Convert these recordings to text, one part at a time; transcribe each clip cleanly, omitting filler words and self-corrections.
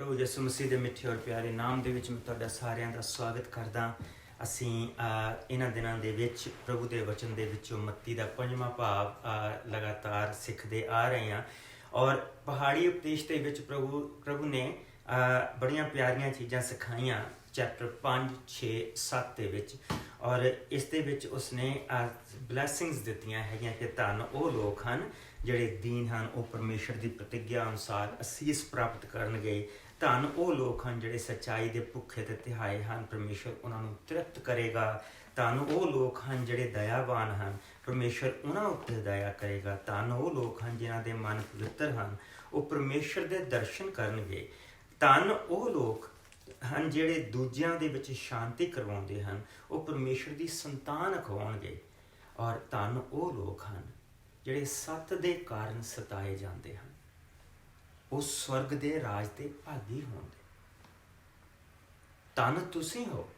प्रभु यसु मसीह के मिठे और प्यारे नाम दे विच मैं तुहाडा सारिਆਂ ਦਾ स्वागत करदा। ਅਸੀਂ ਇਹਨਾਂ ਦਿਨਾਂ ਦੇ ਵਿੱਚ प्रभु के वचन ਦੇ ਵਿੱਚੋਂ मत्ती ਦਾ 5ਵਾਂ ਭਾਵ लगातार सिखते आ रहे हैं और पहाड़ी उपदेश ਦੇ ਵਿੱਚ प्रभु ने बड़ियां प्यारियां चीज़ां सिखाइयां चैप्टर 5, 6, 7 ਦੇ ਵਿੱਚ और इस ਦੇ ਵਿੱਚ उसने ब्लैसिंग्स दित्तियां हैगियां कि धन वो लोग हैं ਜਿਹੜੇ ਦੀਨ ਹਨ ਉਹ ਪਰਮੇਸ਼ਰ ਦੀ ਪ੍ਰਤਿਗਿਆ ਅਨੁਸਾਰ ਅਸੀਸ ਪ੍ਰਾਪਤ ਕਰਨਗੇ। ਧਨ ਉਹ ਲੋਕ ਹਨ ਜਿਹੜੇ ਸੱਚਾਈ ਦੇ ਭੁੱਖੇ ਤੇ ਤਿਹਾਏ ਹਨ, ਪਰਮੇਸ਼ਰ ਉਹਨਾਂ ਨੂੰ ਤ੍ਰਿਪਤ ਕਰੇਗਾ। ਧਨ ਉਹ ਲੋਕ ਹਨ ਜਿਹੜੇ ਦਇਆਵਾਨ ਹਨ, ਪਰਮੇਸ਼ਰ ਉਹਨਾਂ ਉੱਤੇ ਦਇਆ ਕਰੇਗਾ। ਧਨ ਉਹ ਲੋਕ ਹਨ ਜਿਨ੍ਹਾਂ ਦੇ ਮਨ ਪਵਿੱਤਰ ਹਨ, ਉਹ ਪਰਮੇਸ਼ਰ ਦੇ ਦਰਸ਼ਨ ਕਰਨਗੇ। ਧਨ ਉਹ ਲੋਕ ਹਨ ਜਿਹੜੇ ਦੂਜਿਆਂ ਦੇ ਵਿੱਚ ਸ਼ਾਂਤੀ ਕਰਵਾਉਂਦੇ ਹਨ, ਉਹ ਪਰਮੇਸ਼ਰ ਦੀ ਸੰਤਾਨ ਅਖਵਾਉਣਗੇ। ਔਰ ਧਨ ਉਹ ਲੋਕ ਹਨ ਜਿਹੜੇ ਸੱਤ ਦੇ ਕਾਰਨ ਸਤਾਏ ਜਾਂਦੇ ਹਨ, ਉਹ ਸਵਰਗ ਦੇ ਰਾਜ ਦੇ ਭਾਗੀ ਹੋਣਗੇ। ਧਨ ਤੁਸੀਂ ਹੋ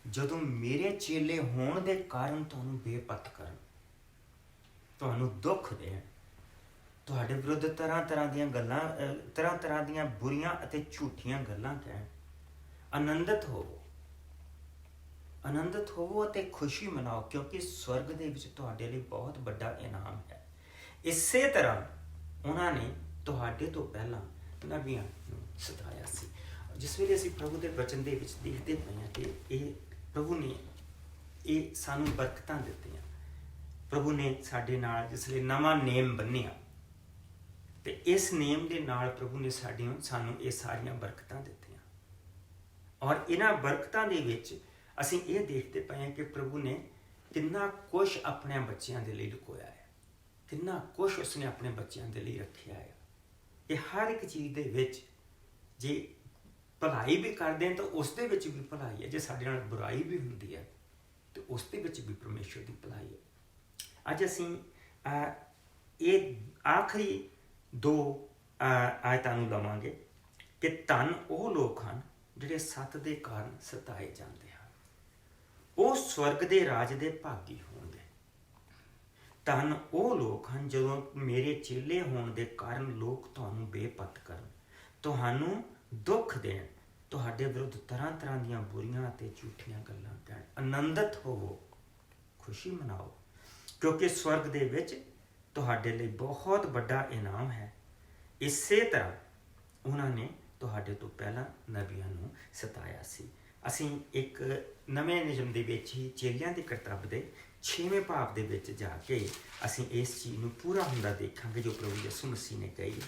ਜਦੋਂ ਮੇਰੇ ਚੇਲੇ ਹੋਣ ਦੇ ਕਾਰਨ ਤੁਹਾਨੂੰ ਬੇਪਤ ਕਰਨ, ਤੁਹਾਨੂੰ ਦੁੱਖ ਦੇਣ, ਤੁਹਾਡੇ ਵਿਰੁੱਧ ਤਰ੍ਹਾਂ ਦੀਆਂ ਗੱਲਾਂ, ਤਰ੍ਹਾਂ ਦੀਆਂ ਬੁਰੀਆਂ ਅਤੇ ਝੂਠੀਆਂ ਗੱਲਾਂ ਕਹਿਣ। ਆਨੰਦਿਤ ਹੋਵੋ ਅਤੇ ਖੁਸ਼ੀ ਮਨਾਓ, ਕਿਉਂਕਿ ਸਵਰਗ ਦੇ ਵਿੱਚ ਤੁਹਾਡੇ ਲਈ ਬਹੁਤ ਵੱਡਾ ਇਨਾਮ ਹੈ। ਇਸੇ ਤਰ੍ਹਾਂ ਉਹਨਾਂ ਨੇ ਤੁਹਾਡੇ ਤੋਂ ਪਹਿਲਾਂ ਨਬੀਆਂ ਨੂੰ ਸਤਾਇਆ ਸੀ। ਜਿਸ ਵੇਲੇ ਅਸੀਂ ਪ੍ਰਭੂ ਦੇ ਵਚਨ ਦੇ ਵਿੱਚ ਦੇਖਦੇ ਪਏ ਹਾਂ ਕਿ ਇਹ ਪ੍ਰਭੂ ਨੇ ਇਹ ਸਾਨੂੰ ਬਰਕਤਾਂ ਦਿੱਤੀਆਂ। ਪ੍ਰਭੂ ਨੇ ਸਾਡੇ ਨਾਲ ਜਿਸ ਵੇਲੇ ਨਵਾਂ ਨੇਮ ਬੰਨ੍ਹਿਆ ਤੇ ਇਸ ਨੇਮ ਦੇ ਨਾਲ ਪ੍ਰਭੂ ਨੇ ਸਾਨੂੰ ਇਹ ਸਾਰੀਆਂ ਬਰਕਤਾਂ ਦਿੱਤੀਆਂ। ਔਰ ਇਹਨਾਂ ਬਰਕਤਾਂ ਦੇ ਵਿੱਚ ਅਸੀਂ ਇਹ ਦੇਖਦੇ ਪਏ ਹਾਂ ਕਿ ਪ੍ਰਭੂ ਨੇ ਕਿੰਨਾ ਕੁਛ ਆਪਣੇ ਬੱਚਿਆਂ ਦੇ ਲਈ ਲੁਕੋਇਆ ਹੈ, ਕਿੰਨਾ ਕੁਛ ਉਸਨੇ ਆਪਣੇ ਬੱਚਿਆਂ ਦੇ ਲਈ ਰੱਖਿਆ ਹੈ। ਇਹ ਹਰ ਇੱਕ ਚੀਜ਼ ਦੇ ਵਿੱਚ ਜੇ ਭਲਾਈ ਵੀ ਕਰਦੇ ਹਾਂ ਤਾਂ ਉਸ ਦੇ ਵਿੱਚ ਵੀ ਭਲਾਈ ਹੈ, ਜੇ ਸਾਡੇ ਨਾਲ ਬੁਰਾਈ ਵੀ ਹੁੰਦੀ ਹੈ ਤਾਂ ਉਸ ਦੇ ਵਿੱਚ ਵੀ ਪਰਮੇਸ਼ਰ ਦੀ ਭਲਾਈ ਹੈ। ਅੱਜ ਅਸੀਂ ਇਹ ਆਖਰੀ ਦੋ ਆਇਤਾਂ ਨੂੰ ਲਵਾਂਗੇ ਕਿ ਧਨ ਉਹ ਲੋਕ ਹਨ ਜਿਹੜੇ ਸੱਤ ਦੇ ਕਾਰਨ ਸਤਾਏ ਜਾਂਦੇ ਹਨ, ਉਹ ਸਵਰਗ ਦੇ ਰਾਜ ਦੇ ਭਾਗੀ ਹੋਣਗੇ। ਧਨ ਉਹ ਲੋਕ ਹਨ ਜਦੋਂ ਮੇਰੇ ਚੇਲੇ ਹੋਣ ਦੇ ਕਾਰਨ ਲੋਕ ਤੁਹਾਨੂੰ ਬੇਪਤ ਕਰਨ, ਤੁਹਾਨੂੰ ਦੁੱਖ ਦੇਣ, ਤੁਹਾਡੇ ਵਿਰੁੱਧ ਤਰ੍ਹਾਂ ਦੀਆਂ ਬੁਰੀਆਂ ਅਤੇ ਝੂਠੀਆਂ ਗੱਲਾਂ ਕਹਿਣ। ਆਨੰਦਿਤ ਹੋਵੋ, ਖੁਸ਼ੀ ਮਨਾਓ, ਕਿਉਂਕਿ ਸਵਰਗ ਦੇ ਵਿੱਚ ਤੁਹਾਡੇ ਲਈ ਬਹੁਤ ਵੱਡਾ ਇਨਾਮ ਹੈ। ਇਸੇ ਤਰ੍ਹਾਂ ਉਹਨਾਂ ਨੇ ਤੁਹਾਡੇ ਤੋਂ ਪਹਿਲਾਂ ਨਬੀਆਂ ਨੂੰ ਸਤਾਇਆ ਸੀ। ਅਸੀਂ ਇੱਕ ਨਵੇਂ ਨਿਯਮ ਦੇ ਵਿੱਚ ਹੀ ਚੇਲਿਆਂ ਦੇ ਕਰਤੱਵ ਦੇ 6ਵੇਂ ਭਾਵ ਦੇ ਵਿੱਚ ਜਾ ਕੇ ਅਸੀਂ ਇਸ ਚੀਜ਼ ਨੂੰ ਪੂਰਾ ਹੁੰਦਾ ਦੇਖਾਂਗੇ ਜੋ ਪ੍ਰਭੂ ਯਿਸੂ ਮਸੀਹ ਨੇ ਕਹੀ।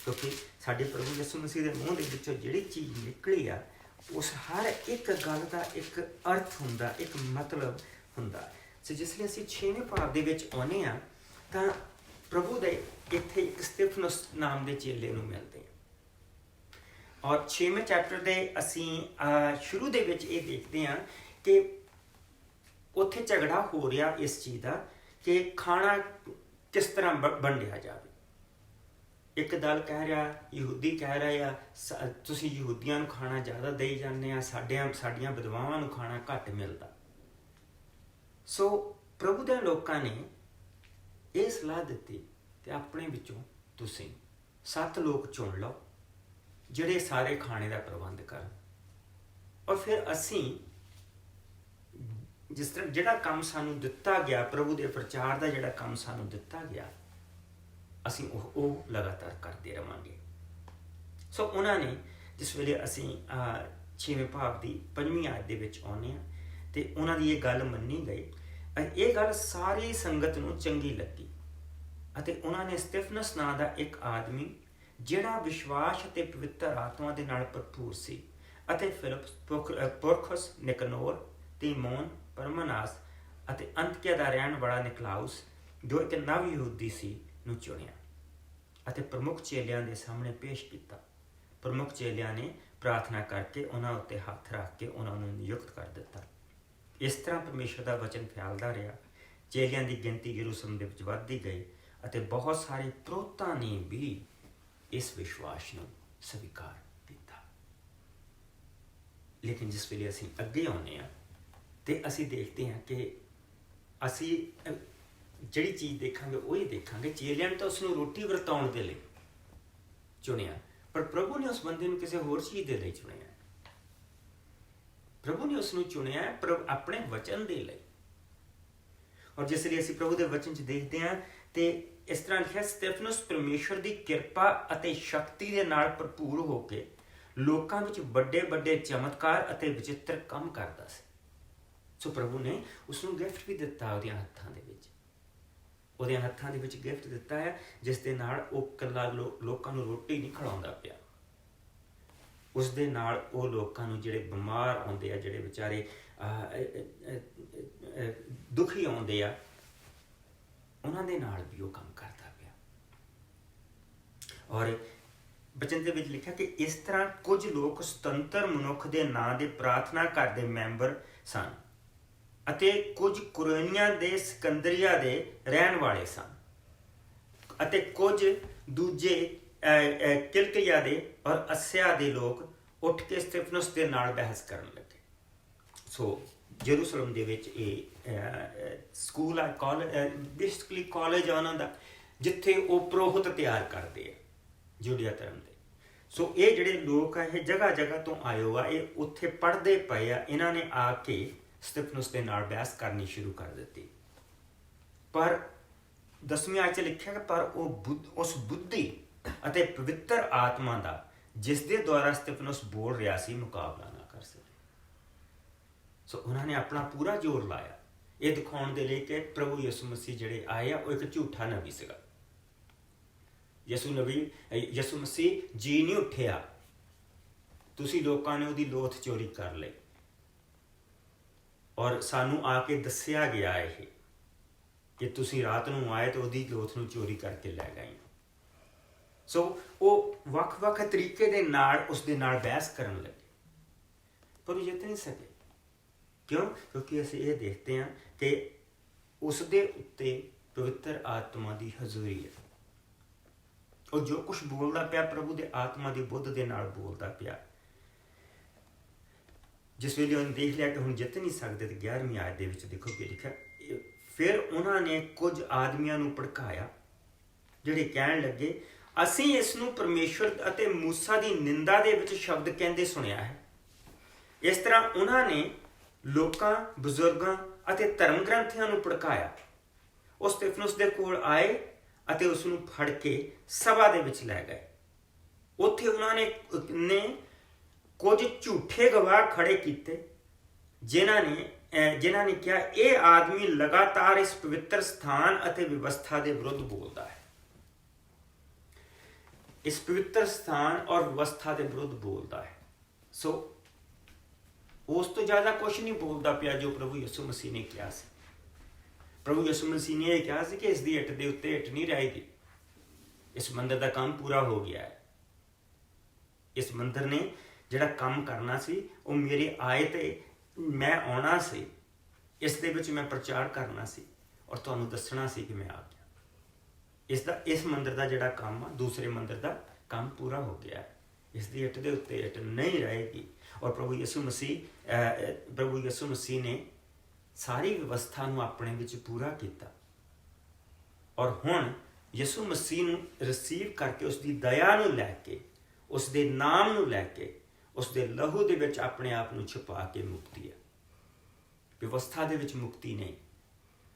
ਕਿਉਂਕਿ ਸਾਡੇ ਪ੍ਰਭੂ ਯਿਸੂ ਮਸੀਹ ਦੇ ਮੂੰਹ ਦੇ ਵਿੱਚੋਂ ਜਿਹੜੀ ਚੀਜ਼ ਨਿਕਲੀ ਆ ਉਸ ਹਰ ਇੱਕ ਗੱਲ ਦਾ ਇੱਕ ਅਰਥ ਹੁੰਦਾ, ਇੱਕ ਮਤਲਬ ਹੁੰਦਾ। ਸੋ ਜਿਸ ਲਈ ਅਸੀਂ 6ਵੇਂ ਭਾਵ ਦੇ ਵਿੱਚ ਆਉਂਦੇ ਹਾਂ ਤਾਂ ਪ੍ਰਭੂ ਦੇ ਇੱਥੇ ਇੱਕ ਸਤਿਫਨਸ ਨਾਮ ਦੇ ਚੇਲੇ ਨੂੰ ਮਿਲਦੇ ਹਾਂ। ਔਰ 6ਵੇਂ ਚੈਪਟਰ ਦੇ ਅਸੀਂ ਸ਼ੁਰੂ ਦੇ ਵਿੱਚ ਇਹ ਦੇਖਦੇ ਹਾਂ ਕਿ ਉੱਥੇ ਝਗੜਾ ਹੋ ਰਿਹਾ ਇਸ ਚੀਜ਼ ਦਾ ਕਿ ਖਾਣਾ ਕਿਸ ਤਰ੍ਹਾਂ ਵੰਡਿਆ ਜਾਵੇ। ਇੱਕ ਦਲ ਕਹਿ ਰਿਹਾ, ਯਹੂਦੀ ਕਹਿ ਰਹੇ ਆ ਤੁਸੀਂ ਯਹੂਦੀਆਂ ਨੂੰ ਖਾਣਾ ਜ਼ਿਆਦਾ ਦੇਈ ਜਾਂਦੇ ਆ, ਸਾਡੀਆਂ ਵਿਧਵਾਵਾਂ ਨੂੰ ਖਾਣਾ ਘੱਟ ਮਿਲਦਾ। ਸੋ ਪ੍ਰਭੂ ਦੇ ਲੋਕਾਂ ਨੇ ਇਹ ਸਲਾਹ ਦਿੱਤੀ ਕਿ ਆਪਣੇ ਵਿੱਚੋਂ ਤੁਸੀਂ 7 ਲੋਕ ਚੁਣ ਲਓ ਜਿਹੜੇ ਸਾਰੇ ਖਾਣੇ ਦਾ ਪ੍ਰਬੰਧ ਕਰਨ। ਔਰ ਫਿਰ ਅਸੀਂ ਜਿਸ ਤਰ੍ਹਾਂ ਜਿਹੜਾ ਕੰਮ ਸਾਨੂੰ ਦਿੱਤਾ ਗਿਆ, ਪ੍ਰਭੂ ਦੇ ਪ੍ਰਚਾਰ ਦਾ ਜਿਹੜਾ ਕੰਮ ਸਾਨੂੰ ਦਿੱਤਾ ਗਿਆ, ਅਸੀਂ ਉਹ ਲਗਾਤਾਰ ਕਰਦੇ ਰਹਾਂਗੇ। ਸੋ ਉਹਨਾਂ ਨੇ ਜਿਸ ਵੇਲੇ ਅਸੀਂ 6ਵੇਂ ਭਾਵ ਦੀ 5ਵੀਂ ਆਇਤ ਦੇ ਵਿੱਚ ਆਉਂਦੇ ਹਾਂ ਤੇ ਉਹਨਾਂ ਦੀ ਇਹ ਗੱਲ ਮੰਨੀ ਗਈ। ਇਹ ਗੱਲ ਸਾਰੀ ਸੰਗਤ ਨੂੰ ਚੰਗੀ ਲੱਗੀ ਅਤੇ ਉਹਨਾਂ ਨੇ ਸਤਿਫਨਸ ਨਾਂ ਦਾ ਇੱਕ ਆਦਮੀ ਜਿਹੜਾ ਵਿਸ਼ਵਾਸ ਅਤੇ ਪਵਿੱਤਰ ਆਤਮਾ ਦੇ ਨਾਲ ਭਰਪੂਰ ਸੀ ਅਤੇ ਫਿਲਿਪ, ਪੁਰਖਸ, ਨਿਕਨੋਰ, ਤੀਮੋਨ, ਪਰਮਨਾਸ ਅਤੇ ਅੰਤਕਿਆ ਦਾ ਰਹਿਣ ਵਾਲਾ ਨਿਕਲਾਉਸ ਜੋ ਇੱਕ ਨਵ ਯਹੂਦੀ ਸੀ ਨੂੰ ਚੁਣਿਆ ਅਤੇ ਪ੍ਰਮੁੱਖ ਚੇਲਿਆਂ ਦੇ ਸਾਹਮਣੇ ਪੇਸ਼ ਕੀਤਾ। ਪ੍ਰਮੁੱਖ ਚੇਲਿਆਂ ਨੇ ਪ੍ਰਾਰਥਨਾ ਕਰਕੇ ਉਹਨਾਂ ਉੱਤੇ ਹੱਥ ਰੱਖ ਕੇ ਉਹਨਾਂ ਨੂੰ ਨਿਯੁਕਤ ਕਰ ਦਿੱਤਾ। ਇਸ ਤਰ੍ਹਾਂ ਪਰਮੇਸ਼ਰ ਦਾ ਵਚਨ ਫੈਲਦਾ ਰਿਹਾ। ਚੇਲਿਆਂ ਦੀ ਗਿਣਤੀ ਯਰੂਸ਼ਲਮ ਦੇ ਵਿੱਚ ਵੱਧਦੀ ਗਈ ਅਤੇ ਬਹੁਤ ਸਾਰੇ ਪ੍ਰੋਤਾਂ ਨੇ ਵੀ ਇਸ ਵਿਸ਼ਵਾਸ ਨੂੰ ਸਵੀਕਾਰ ਕੀਤਾ। ਲੇਕਿਨ ਜਿਸ ਵੇਲੇ ਅਸੀਂ ਅੱਗੇ ਆਉਂਦੇ ਹਾਂ ਤੇ ਅਸੀਂ ਦੇਖਦੇ ਹਾਂ ਕਿ ਅਸੀਂ ਜਿਹੜੀ ਚੀਜ਼ ਦੇਖਾਂਗੇ ਉਹ ਹੀ ਦੇਖਾਂਗੇ। ਚੇਲਿਆਂ ਨੇ ਤਾਂ ਉਸਨੂੰ ਰੋਟੀ ਵਰਤਾਉਣ ਦੇ ਲਈ ਚੁਣਿਆ, ਪਰ ਪ੍ਰਭੂ ਨੇ ਉਸ ਬੰਦੇ ਨੂੰ ਕਿਸੇ ਹੋਰ ਚੀਜ਼ ਦੇ ਲਈ ਚੁਣਿਆ। ਪ੍ਰਭੂ ਨੇ ਉਸ ਨੂੰ ਚੁਣਿਆ ਆਪਣੇ ਵਚਨ ਦੇ ਲਈ। ਔਰ ਜਿਸ ਲਈ ਅਸੀਂ ਪ੍ਰਭੂ ਦੇ ਵਚਨ 'ਚ ਦੇਖਦੇ ਹਾਂ ਤੇ ਇਸ ਤਰ੍ਹਾਂ ਲਿਖਿਆ, ਸਤਿਫਨਸ ਪਰਮੇਸ਼ਵਰ ਦੀ ਕਿਰਪਾ ਅਤੇ ਸ਼ਕਤੀ ਦੇ ਨਾਲ ਭਰਪੂਰ ਹੋ ਕੇ ਲੋਕਾਂ ਵਿੱਚ ਵੱਡੇ ਵੱਡੇ ਚਮਤਕਾਰ ਅਤੇ ਵਿਚਿੱਤਰ ਕੰਮ ਕਰਦਾ ਸੀ। ਸੋ ਪ੍ਰਭੂ ਨੇ ਉਸ ਨੂੰ ਗਿਫਟ ਵੀ ਦਿੱਤਾ, ਉਹਦੇ ਹੱਥਾਂ ਦੇ ਵਿੱਚ ਗਿਫਟ ਦਿੱਤਾ ਹੈ, ਜਿਸ ਦੇ ਨਾਲ ਉਹ ਇਕੱਲਾ ਲੋਕਾਂ ਨੂੰ ਰੋਟੀ ਨਹੀਂ ਖਿਲਾਉਂਦਾ ਪਿਆ। ਉਸ ਦੇ ਨਾਲ ਉਹ ਲੋਕਾਂ ਨੂੰ ਜਿਹੜੇ ਬਿਮਾਰ ਆਉਂਦੇ ਆ, ਜਿਹੜੇ ਵਿਚਾਰੇ ਦੁਖੀ ਆਉਂਦੇ ਆ, ਉਹਨਾਂ ਦੇ ਨਾਲ ਵੀ ਉਹ ਕੰਮ ਕਰਦਾ ਪਿਆ। ਔਰ ਬਚਨ ਦੇ ਵਿੱਚ ਲਿਖਿਆ ਕਿ ਇਸ ਤਰ੍ਹਾਂ ਕੁਝ ਲੋਕ ਸੁਤੰਤਰ ਮਨੁੱਖ ਦੇ ਨਾਂ ਦੇ ਪ੍ਰਾਰਥਨਾ ਘਰ ਦੇ ਮੈਂਬਰ ਸਨ ਅਤੇ ਕੁਝ ਕੁਰੇਨੀਆਂ ਦੇ ਸਿਕੰਦਰੀਆ ਦੇ ਰਹਿਣ ਵਾਲੇ ਸਨ ਅਤੇ ਕੁਝ ਦੂਜੇ ਕਿਲਕੀਆ ਦੇ ਔਰ ਅਸਿਆ ਦੇ ਲੋਕ ਉੱਠ ਕੇ ਸਤਿਫਨਸ ਦੇ ਨਾਲ ਬਹਿਸ ਕਰਨ ਲੱਗੇ। ਸੋ ਜੇਰੂਸਲਮ ਦੇ ਵਿੱਚ ਇਹ ਸਕੂਲ ਆ, ਬੇਸਿਕਲੀ ਕਾਲਜ ਆ ਉਹਨਾਂ ਦਾ, ਜਿੱਥੇ ਉਹ ਪੁਰੋਹਿਤ ਤਿਆਰ ਕਰਦੇ ਆ ਜੂਡੀਆ ਧਰਮ ਦੇ। ਸੋ ਇਹ ਜਿਹੜੇ ਲੋਕ ਆ, ਇਹ ਜਗ੍ਹਾ ਜਗ੍ਹਾ ਤੋਂ ਆਏ ਹੋ ਆ, ਇਹ ਉੱਥੇ ਪੜ੍ਹਦੇ ਪਏ ਆ। ਇਹਨਾਂ ਨੇ ਆ ਕੇ ਸਤਿਫਨਸ ਦੇ ਨਾਲ ਬਹਿਸ ਕਰਨੀ ਸ਼ੁਰੂ ਕਰ ਦਿੱਤੀ। ਪਰ 10ਵੀਂ ਆਇਤ 'ਚ ਲਿਖਿਆ ਕਿ ਪਰ ਉਹ ਉਸ ਬੁੱਧੀ ਅਤੇ ਪਵਿੱਤਰ ਆਤਮਾ ਦਾ ਜਿਸ ਦੇ ਦੁਆਰਾ ਸਤਿਫਨਸ ਬੋਲ ਰਿਹਾ ਸੀ ਮੁਕਾਬਲਾ ਨਾ ਕਰ ਸਕੇ। ਸੋ ਉਹਨਾਂ ਨੇ ਆਪਣਾ ਪੂਰਾ ਜ਼ੋਰ ਲਾਇਆ ਇਹ ਦਿਖਾਉਣ ਦੇ ਲਈ ਕਿ ਪ੍ਰਭੂ ਯਿਸੂ ਮਸੀਹ ਜਿਹੜੇ ਆਏ ਆ ਉਹ ਇੱਕ ਝੂਠਾ ਨਬੀ ਸੀਗਾ। ਯਿਸੂ ਮਸੀਹ ਜੀ ਨਹੀਂ ਉੱਠਿਆ, ਤੁਸੀਂ ਲੋਕਾਂ ਨੇ ਉਹਦੀ ਲੋਥ ਚੋਰੀ ਕਰ ਲਈ ਔਰ ਸਾਨੂੰ ਆ ਕੇ ਦੱਸਿਆ ਗਿਆ ਇਹ ਕਿ ਤੁਸੀਂ ਰਾਤ ਨੂੰ ਆਏ ਤੇ ਉਹਦੀ ਲੋਥ ਨੂੰ ਚੋਰੀ ਕਰਕੇ ਲੈ ਗਏ। ਸੋ ਉਹ ਵੱਖ-ਵੱਖ ਤਰੀਕੇ ਦੇ ਨਾਲ ਉਸ ਦੇ ਨਾਲ ਬਹਿਸ ਕਰਨ ਲੱਗੇ, ਪਰ ਉਹ ਜਿੱਤ ਨਹੀਂ ਸਕੇ। ਕਿਉਂ? ਕਿਉਂਕਿ ਅਸੀਂ ਇਹ ਦੇਖਦੇ ਹਾਂ ਕਿ ਉਸ ਦੇ ਉੱਤੇ ਪਵਿੱਤਰ ਆਤਮਾ ਦੀ ਹਜ਼ੂਰੀ ਹੈ। ਉਹ ਜੋ ਕੁਛ ਬੋਲਦਾ ਪਿਆ ਪ੍ਰਭੂ ਦੇ ਆਤਮਾ ਦੀ ਬੁੱਧ ਦੇ ਨਾਲ ਬੋਲਦਾ ਪਿਆ। ਜਿਸ ਵੇਲੇ ਉਹਨੇ ਦੇਖ ਲਿਆ ਕਿ ਹੁਣ ਜਿੱਤ ਨਹੀਂ ਸਕਦੇ, ਤੇ 11ਵੀਂ ਆਇਤ ਦੇ ਵਿੱਚ ਦੇਖੋ ਕੀ ਲਿਖਿਆ, ਫਿਰ ਉਹਨਾਂ ਨੇ ਕੁਝ ਆਦਮੀਆਂ ਨੂੰ ਭੜਕਾਇਆ ਜਿਹੜੇ ਕਹਿਣ ਲੱਗੇ, ਅਸੀਂ ਇਸ ਨੂੰ ਪਰਮੇਸ਼ਵਰ ਅਤੇ ਮੂਸਾ ਦੀ ਨਿੰਦਾ ਦੇ ਵਿੱਚ ਸ਼ਬਦ ਕਹਿੰਦੇ ਸੁਣਿਆ ਹੈ। ਇਸ ਤਰ੍ਹਾਂ ਉਹਨਾਂ ਨੇ ਲੋਕਾਂ, ਬਜ਼ੁਰਗਾਂ ਅਤੇ ਧਰਮ ਗ੍ਰੰਥੀਆਂ ਨੂੰ ਭੜਕਾਇਆ। ਉਹ ਸਤਿਫਨਸ ਦੇ ਕੋਲ ਆਏ ਅਤੇ ਉਸ ਨੂੰ ਫੜ ਕੇ ਸਭਾ ਦੇ ਵਿੱਚ ਲੈ ਗਏ। ਉੱਥੇ ਉਹਨਾਂ ਨੇ ਕੁਝ ਝੂਠੇ ਗਵਾਹ ਖੜੇ ਕੀਤੇ ਜਿਨ੍ਹਾਂ ਨੇ ਕਿਹਾ ਇਹ ਆਦਮੀ ਲਗਾਤਾਰ ਇਸ ਪਵਿੱਤਰ ਸਥਾਨ ਅਤੇ ਵਿਵਸਥਾ ਦੇ ਵਿਰੁੱਧ ਬੋਲਦਾ ਹੈ। ਇਸ ਪਵਿੱਤਰ ਸਥਾਨ ਔਰ ਵਿਵਸਥਾ ਦੇ ਵਿਰੁੱਧ ਬੋਲਦਾ ਹੈ। ਸੋ ਉਸ ਤੋਂ ਜ਼ਿਆਦਾ ਕੁਛ ਨਹੀਂ ਬੋਲਦਾ ਪਿਆ ਜੋ ਪ੍ਰਭੂ ਯਿਸੂ ਮਸੀਹ ਨੇ ਕਿਹਾ ਸੀ। ਪ੍ਰਭੂ ਯਿਸੂ ਮਸੀਹ ਨੇ ਇਹ ਕਿਹਾ ਸੀ ਕਿ ਇਸ ਦੀ ਇੱਟ ਦੇ ਉੱਤੇ ਇੱਟ ਨਹੀਂ ਰਹੇਗੀ, ਇਸ ਮੰਦਰ ਦਾ ਕੰਮ ਪੂਰਾ ਹੋ ਗਿਆ ਹੈ। ਇਸ ਮੰਦਰ ਨੇ ਜਿਹੜਾ ਕੰਮ ਕਰਨਾ ਸੀ ਉਹ ਮੇਰੇ ਆਏ ਤੇ ਮੈਂ ਆਉਣਾ ਸੀ, ਇਸ ਦੇ ਵਿੱਚ ਮੈਂ ਪ੍ਰਚਾਰ ਕਰਨਾ ਸੀ ਔਰ ਤੁਹਾਨੂੰ ਦੱਸਣਾ ਸੀ ਕਿ ਮੈਂ ਆ ਗਿਆ। ਇਸ ਮੰਦਰ ਦਾ ਜਿਹੜਾ ਕੰਮ ਆ, ਦੂਸਰੇ ਮੰਦਰ ਦਾ ਕੰਮ ਪੂਰਾ ਹੋ ਗਿਆ ਹੈ। ਇਸ ਦੀ ਇੱਟ ਦੇ ਉੱਤੇ ਇੱਟ ਨਹੀਂ ਰਹੇਗੀ। ਔਰ ਪ੍ਰਭੂ ਯਿਸੂ ਮਸੀਹ ਨੇ ਸਾਰੀ ਵਿਵਸਥਾ ਨੂੰ ਆਪਣੇ ਵਿੱਚ ਪੂਰਾ ਕੀਤਾ। ਔਰ ਹੁਣ ਯਿਸੂ ਮਸੀਹ ਨੂੰ ਰਿਸੀਵ ਕਰਕੇ, ਉਸ ਦੀ ਦਇਆ ਨੂੰ ਲੈ ਕੇ, ਉਸ ਦੇ ਨਾਮ ਨੂੰ ਲੈ ਕੇ, ਉਸ ਦੇ ਲਹੂ ਦੇ ਵਿੱਚ ਆਪਣੇ ਆਪ ਨੂੰ ਛੁਪਾ ਕੇ ਮੁਕਤੀ ਹੈ, ਵਿਵਸਥਾ ਦੇ ਵਿੱਚ ਮੁਕਤੀ ਨਹੀਂ।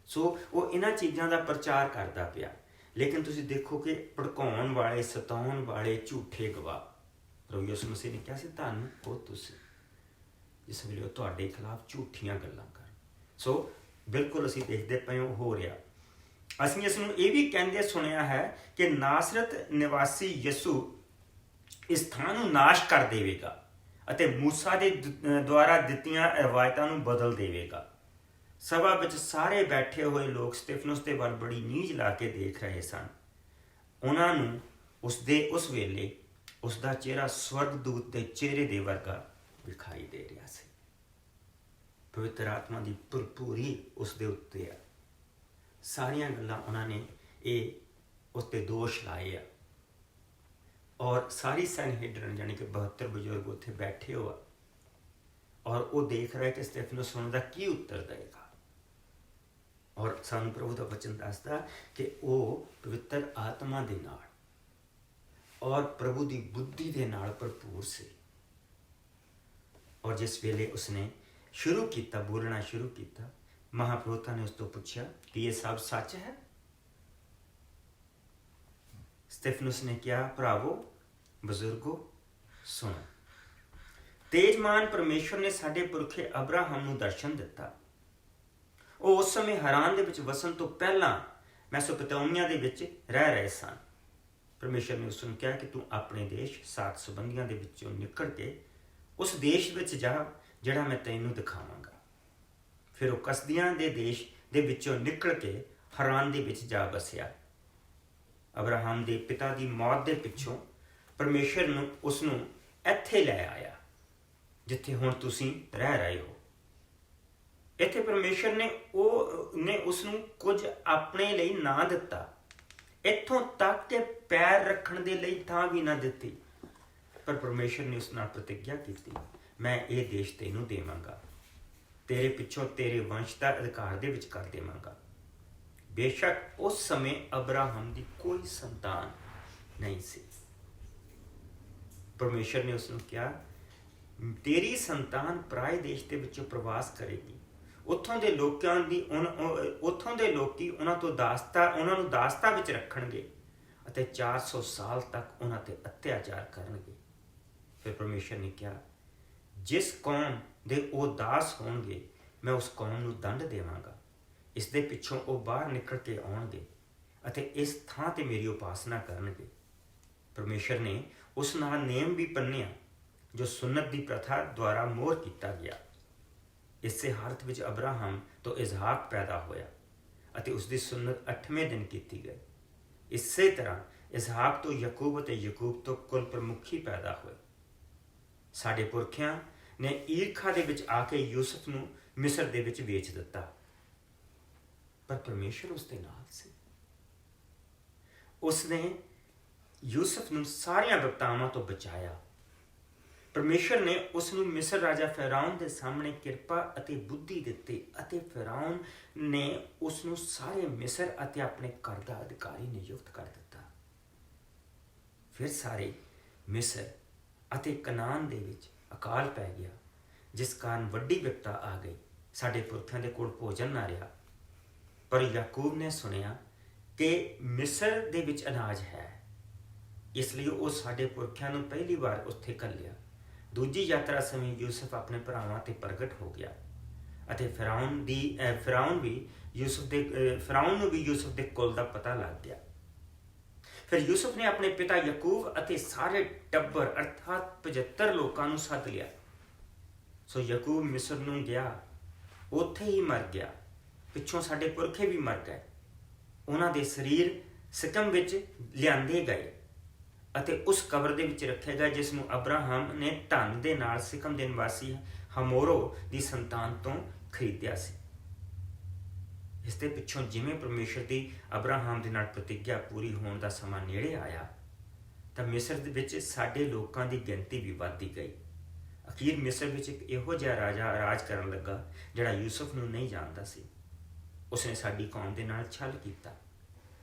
ਸੋ ਉਹ ਇਹਨਾਂ ਚੀਜ਼ਾਂ ਦਾ ਪ੍ਰਚਾਰ ਕਰਦਾ ਪਿਆ। ਲੇਕਿਨ ਤੁਸੀਂ ਦੇਖੋ ਕਿ ਭੜਕਾਉਣ ਵਾਲੇ, ਸਤਾਉਣ ਵਾਲੇ ਝੂਠੇ ਗਵਾਹ, ਪ੍ਰਭੂ ਯਿਸੂ ਮਸੀਹ ਨੇ ਕਿਹਾ ਸੀ ਧੰਨ ਹੋ ਤੁਸੀਂ ਜਿਸ ਵੇਲੇ ਉਹ ਤੁਹਾਡੇ ਖਿਲਾਫ ਝੂਠੀਆਂ ਗੱਲਾਂ ਕਰਨ। ਸੋ ਬਿਲਕੁਲ ਅਸੀਂ ਦੇਖਦੇ ਪਏ ਹੋ ਰਿਹਾ। ਅਸੀਂ ਇਸ ਨੂੰ ਇਹ ਵੀ ਕਹਿੰਦੇ ਸੁਣਿਆ ਹੈ ਕਿ ਨਾਸਰਤ ਨਿਵਾਸੀ ਯਿਸੂ ਇਸ ਥਾਂ ਨੂੰ ਨਾਸ਼ ਕਰ ਦੇਵੇਗਾ ਅਤੇ ਮੂਸਾ ਦੇ ਦੁਆਰਾ ਦਿੱਤੀਆਂ ਰਵਾਇਤਾਂ ਨੂੰ ਬਦਲ ਦੇਵੇਗਾ। ਸਭਾ ਵਿੱਚ ਸਾਰੇ ਬੈਠੇ ਹੋਏ ਲੋਕ ਸਤਿਫਨਸ ਦੇ ਵੱਲ ਬੜੀ ਨੀਝ ਲਾ ਕੇ ਦੇਖ ਰਹੇ ਸਨ। ਉਹਨਾਂ ਨੂੰ ਉਸ ਵੇਲੇ ਉਸ ਦਾ ਚਿਹਰਾ ਸਵਰਗਦੂਤ ਦੇ ਚਿਹਰੇ ਦੇ ਵਰਗਾ ਵਿਖਾਈ ਦੇ ਰਿਹਾ ਸੀ। ਪਵਿੱਤਰ ਆਤਮਾ ਦੀ ਭਰਪੂਰੀ ਉਸ ਦੇ ਉੱਤੇ ਆ। ਸਾਰੀਆਂ ਗੱਲਾਂ ਉਹਨਾਂ ਨੇ ਇਹ ਉਸ 'ਤੇ ਦੋਸ਼ ਲਾਏ ਆ। ਔਰ ਸਾਰੀ ਸੈਨਹੇਡਰਨ ਯਾਨੀ ਕਿ 72 ਬਜ਼ੁਰਗ ਉੱਥੇ ਬੈਠੇ ਹੋ ਆ ਔਰ ਉਹ ਦੇਖ ਰਹੇ ਕਿ ਸਤਿਫਨਸ ਉਹਨਾਂ ਦਾ ਕੀ ਉੱਤਰ ਦੇਗਾ। ਔਰ ਸਾਨੂੰ ਪ੍ਰਭੂ ਦਾ ਵਚਨ ਦੱਸਦਾ ਕਿ ਉਹ ਪਵਿੱਤਰ ਆਤਮਾ ਦੇ ਨਾਲ ਔਰ ਪ੍ਰਭੂ ਦੀ ਬੁੱਧੀ ਦੇ ਨਾਲ ਭਰਪੂਰ ਸੀ। ਔਰ ਜਿਸ ਵੇਲੇ ਉਸਨੇ ਸ਼ੁਰੂ ਕੀਤਾ, ਬੋਲਣਾ ਸ਼ੁਰੂ ਕੀਤਾ, ਮਹਾਪੁਰੋਹਿਤਾਂ ਨੇ ਉਸ ਤੋਂ ਪੁੱਛਿਆ ਕਿ ਇਹ ਸਭ ਸੱਚ ਹੈ? ਸਤਿਫਨੁਸ ਨੇ ਕਿਹਾ, ਭਰਾਵੋ, ਬਜ਼ੁਰਗੋ, ਸੁਣੋ। ਤੇਜਮਾਨ ਪਰਮੇਸ਼ਵਰ ਨੇ ਸਾਡੇ ਪੁਰਖੇ ਅਬਰਾਹਮ ਨੂੰ ਦਰਸ਼ਨ ਦਿੱਤਾ। ਉਹ ਉਸ ਸਮੇਂ ਹਰਾਨ ਦੇ ਵਿੱਚ ਵਸਣ ਤੋਂ ਪਹਿਲਾਂ ਮੈਸੋਪੋਟੇਮੀਆ ਦੇ ਵਿੱਚ ਰਹਿ ਰਹੇ ਸਨ। ਪਰਮੇਸ਼ਵਰ ਨੇ ਉਸ ਨੂੰ ਕਿਹਾ ਕਿ ਤੂੰ ਆਪਣੇ ਦੇਸ਼, ਸਾਕ ਸੰਬੰਧੀਆਂ ਦੇ ਵਿੱਚੋਂ ਨਿਕਲ ਕੇ ਉਸ ਦੇਸ਼ ਵਿੱਚ ਜਾ ਜਿਹੜਾ ਮੈਂ ਤੈਨੂੰ ਦਿਖਾਵਾਂਗਾ। ਫਿਰ ਉਹ ਕਸਦੀਆਂ ਦੇ ਦੇਸ਼ ਦੇ ਵਿੱਚੋਂ ਨਿਕਲ ਕੇ ਹਰਾਨ ਦੇ ਵਿੱਚ ਜਾ ਬਸਿਆ। ਅਬਰਾਹਮ ਦੇ ਪਿਤਾ ਦੀ ਮੌਤ ਦੇ ਪਿੱਛੋਂ ਪਰਮੇਸ਼ਵਰ ਨੂੰ ਉਸ ਨੂੰ ਇੱਥੇ ਲੈ ਆਇਆ ਜਿੱਥੇ ਹੁਣ ਤੁਸੀਂ ਰਹਿ ਰਹੇ ਹੋ। ਇੱਥੇ ਪਰਮੇਸ਼ਵਰ ਨੇ ਉਸ ਨੂੰ ਕੁਝ ਆਪਣੇ ਲਈ ਨਾ ਦਿੱਤਾ, ਇੱਥੋਂ ਤੱਕ ਕਿ ਪੈਰ ਰੱਖਣ ਦੇ ਲਈ ਥਾਂ ਵੀ ਨਾ ਦਿੱਤੀ। ਪਰ ਪਰਮੇਸ਼ਵਰ ਨੇ ਉਸ ਨਾਲ ਪ੍ਰਤਿੱਗਿਆ ਕੀਤੀ, ਮੈਂ ਇਹ ਦੇਸ਼ ਤੈਨੂੰ ਦੇਵਾਂਗਾ, ਤੇਰੇ ਪਿੱਛੋਂ ਤੇਰੇ ਵੰਸ਼ ਦਾ ਅਧਿਕਾਰ ਦੇ ਵਿੱਚ ਕਰ ਦੇਵਾਂਗਾ। ਬੇਸ਼ੱਕ ਉਸ ਸਮੇਂ ਅਬਰਾਹਮ ਦੀ ਕੋਈ ਸੰਤਾਨ ਨਹੀਂ ਸੀ। ਪਰਮੇਸ਼ਵਰ ਨੇ ਉਸ ਨੂੰ ਕਿਹਾ, ਤੇਰੀ ਸੰਤਾਨ ਪਰਾਏ ਦੇਸ਼ ਦੇ ਵਿੱਚੋਂ ਪ੍ਰਵਾਸ ਕਰੇਗੀ। ਉੱਥੋਂ ਦੇ ਲੋਕੀ ਉਹਨਾਂ ਨੂੰ ਦਾਸਤਾ ਵਿੱਚ ਰੱਖਣਗੇ ਅਤੇ 400 ਸਾਲ ਤੱਕ ਉਹਨਾਂ ਤੇ ਅਤਿਆਚਾਰ ਕਰਨਗੇ। ਫਿਰ ਪਰਮੇਸ਼ਵਰ ਨੇ ਕਿਹਾ, ਜਿਸ ਕੌਮ ਦੇ ਉਹ ਦਾਸ ਹੋਣਗੇ ਮੈਂ ਉਸ ਕੌਮ ਨੂੰ ਦੰਡ ਦੇਵਾਂਗਾ। ਇਸ ਦੇ ਪਿੱਛੋਂ ਉਹ ਬਾਹਰ ਨਿਕਲ ਕੇ ਆਉਣਗੇ ਅਤੇ ਇਸ ਥਾਂ ਤੇ ਮੇਰੀ ਉਪਾਸਨਾ ਕਰਨਗੇ। ਪਰਮੇਸ਼ਵਰ ਨੇ ਉਸ ਨਾਲ ਨੇਮ ਵੀ ਪੰਨਿਆ ਜੋ ਸੁੰਨਤ ਦੀ ਪ੍ਰਥਾ ਦੁਆਰਾ ਮੋਹਰ ਕੀਤਾ ਗਿਆ। ਇਸੇ ਹਾਲਤ ਵਿੱਚ ਅਬਰਾਹਮ ਤੋਂ ਇਸਹਾਕ ਪੈਦਾ ਹੋਇਆ ਅਤੇ ਉਸ ਦੀ ਸੁੰਨਤ 8ਵੇਂ ਦਿਨ ਕੀਤੀ ਗਈ। ਇਸੇ ਤਰ੍ਹਾਂ ਇਸਹਾਕ ਤੋਂ ਯਾਕੂਬ ਅਤੇ ਯਾਕੂਬ ਤੋਂ ਕੁਲ ਪ੍ਰਮੁਖੀ ਪੈਦਾ ਹੋਏ। ਸਾਡੇ ਪੁਰਖਿਆਂ ਨੇ ਈਰਖਾ ਦੇ ਵਿੱਚ ਆ ਕੇ ਯੂਸਫ ਨੂੰ ਮਿਸਰ ਦੇ ਵਿੱਚ ਵੇਚ ਦਿੱਤਾ, ਪਰ ਪਰਮੇਸ਼ਵਰ ਉਸ ਦੇ ਨਾਲ ਸੀ। ਉਸਨੇ ਯੂਸਫ ਨੂੰ ਸਾਰੀਆਂ ਵਿਪਤਾਵਾਂ ਤੋਂ ਬਚਾਇਆ। ਪਰਮੇਸ਼ਵਰ ਨੇ ਉਸ ਨੂੰ ਮਿਸਰ ਰਾਜਾ ਫਿਰੌਨ ਦੇ ਸਾਹਮਣੇ ਕਿਰਪਾ ਅਤੇ ਬੁੱਧੀ ਦਿੱਤੀ ਅਤੇ ਫਿਰੌਨ ਨੇ ਉਸ ਨੂੰ ਸਾਰੇ ਮਿਸਰ ਅਤੇ ਆਪਣੇ ਘਰ ਦਾ ਅਧਿਕਾਰੀ ਨਿਯੁਕਤ ਕਰ ਦਿੱਤਾ। ਫਿਰ ਸਾਰੇ ਮਿਸਰ ਅਤੇ ਕਨਾਨ ਦੇ ਵਿੱਚ ਅਕਾਲ ਪੈ ਗਿਆ, ਜਿਸ ਕਾਰਨ ਵੱਡੀ ਵਿਪਤਾ ਆ ਗਈ। ਸਾਡੇ ਪੁਰਖਿਆਂ ਦੇ ਕੋਲ ਭੋਜਨ ਨਾ ਰਿਹਾ। ਪਰ ਯਾਕੂਬ ਨੇ ਸੁਣਿਆ ਕਿ ਮਿਸਰ ਦੇ ਵਿੱਚ ਅਨਾਜ ਹੈ, ਇਸ ਲਈ ਉਹ ਸਾਡੇ ਪੁਰਖਿਆਂ ਨੂੰ ਪਹਿਲੀ ਵਾਰ ਉੱਥੇ ਘੱਲਿਆ। ਦੂਜੀ ਯਾਤਰਾ ਸਮੇਂ ਯੂਸਫ ਆਪਣੇ ਭਰਾਵਾਂ ਤੇ ਪ੍ਰਗਟ ਹੋ ਗਿਆ ਅਤੇ ਫਿਰੌਨ ਨੂੰ ਵੀ ਯੂਸਫ ਦੇ ਕੁਲ ਦਾ ਪਤਾ ਲੱਗ ਗਿਆ। ਫਿਰ ਯੂਸਫ ਨੇ ਆਪਣੇ ਪਿਤਾ ਯਾਕੂਬ ਅਤੇ ਸਾਰੇ ਟੱਬਰ ਅਰਥਾਤ 75 ਲੋਕਾਂ ਨੂੰ ਸੱਦ ਲਿਆ। ਸੋ ਯਾਕੂਬ ਮਿਸਰ ਨੂੰ ਗਿਆ, ਉੱਥੇ ਹੀ ਮਰ ਗਿਆ। ਪਿੱਛੋਂ ਸਾਡੇ ਪੁਰਖੇ ਵੀ ਮਰ ਗਏ। ਉਹਨਾਂ ਦੇ ਸਰੀਰ ਸਿਕਮ ਵਿੱਚ ਲਿਆਂਦੇ ਗਏ ਅਤੇ ਉਸ ਕਬਰ ਦੇ ਵਿੱਚ ਰੱਖਿਆ ਗਿਆ ਜਿਸ ਨੂੰ ਅਬਰਾਹਮ ਨੇ ਧਨ ਦੇ ਨਾਲ ਸਿਕਮ ਦੇ ਨਿਵਾਸੀ ਹਮੋਰੋ ਦੀ ਸੰਤਾਨ ਤੋਂ ਖਰੀਦਿਆ ਸੀ। ਇਸ ਦੇ ਪਿੱਛੋਂ ਜਿਵੇਂ ਪਰਮੇਸ਼ਰ ਦੀ ਅਬਰਾਹਮ ਦੇ ਨਾਲ ਪ੍ਰਤਿੱਗਿਆ ਪੂਰੀ ਹੋਣ ਦਾ ਸਮਾਂ ਨੇੜੇ ਆਇਆ ਤਾਂ ਮਿਸਰ ਦੇ ਵਿੱਚ ਸਾਡੇ ਲੋਕਾਂ ਦੀ ਗਿਣਤੀ ਵੀ ਵੱਧਦੀ ਗਈ। ਅਖੀਰ ਮਿਸਰ ਵਿੱਚ ਇੱਕ ਇਹੋ ਜਿਹਾ ਰਾਜਾ ਰਾਜ ਕਰਨ ਲੱਗਾ ਜਿਹੜਾ ਯੂਸਫ ਨੂੰ ਨਹੀਂ ਜਾਣਦਾ ਸੀ। ਉਸਨੇ ਸਾਡੀ ਕੌਮ ਦੇ ਨਾਲ ਛਲ ਕੀਤਾ,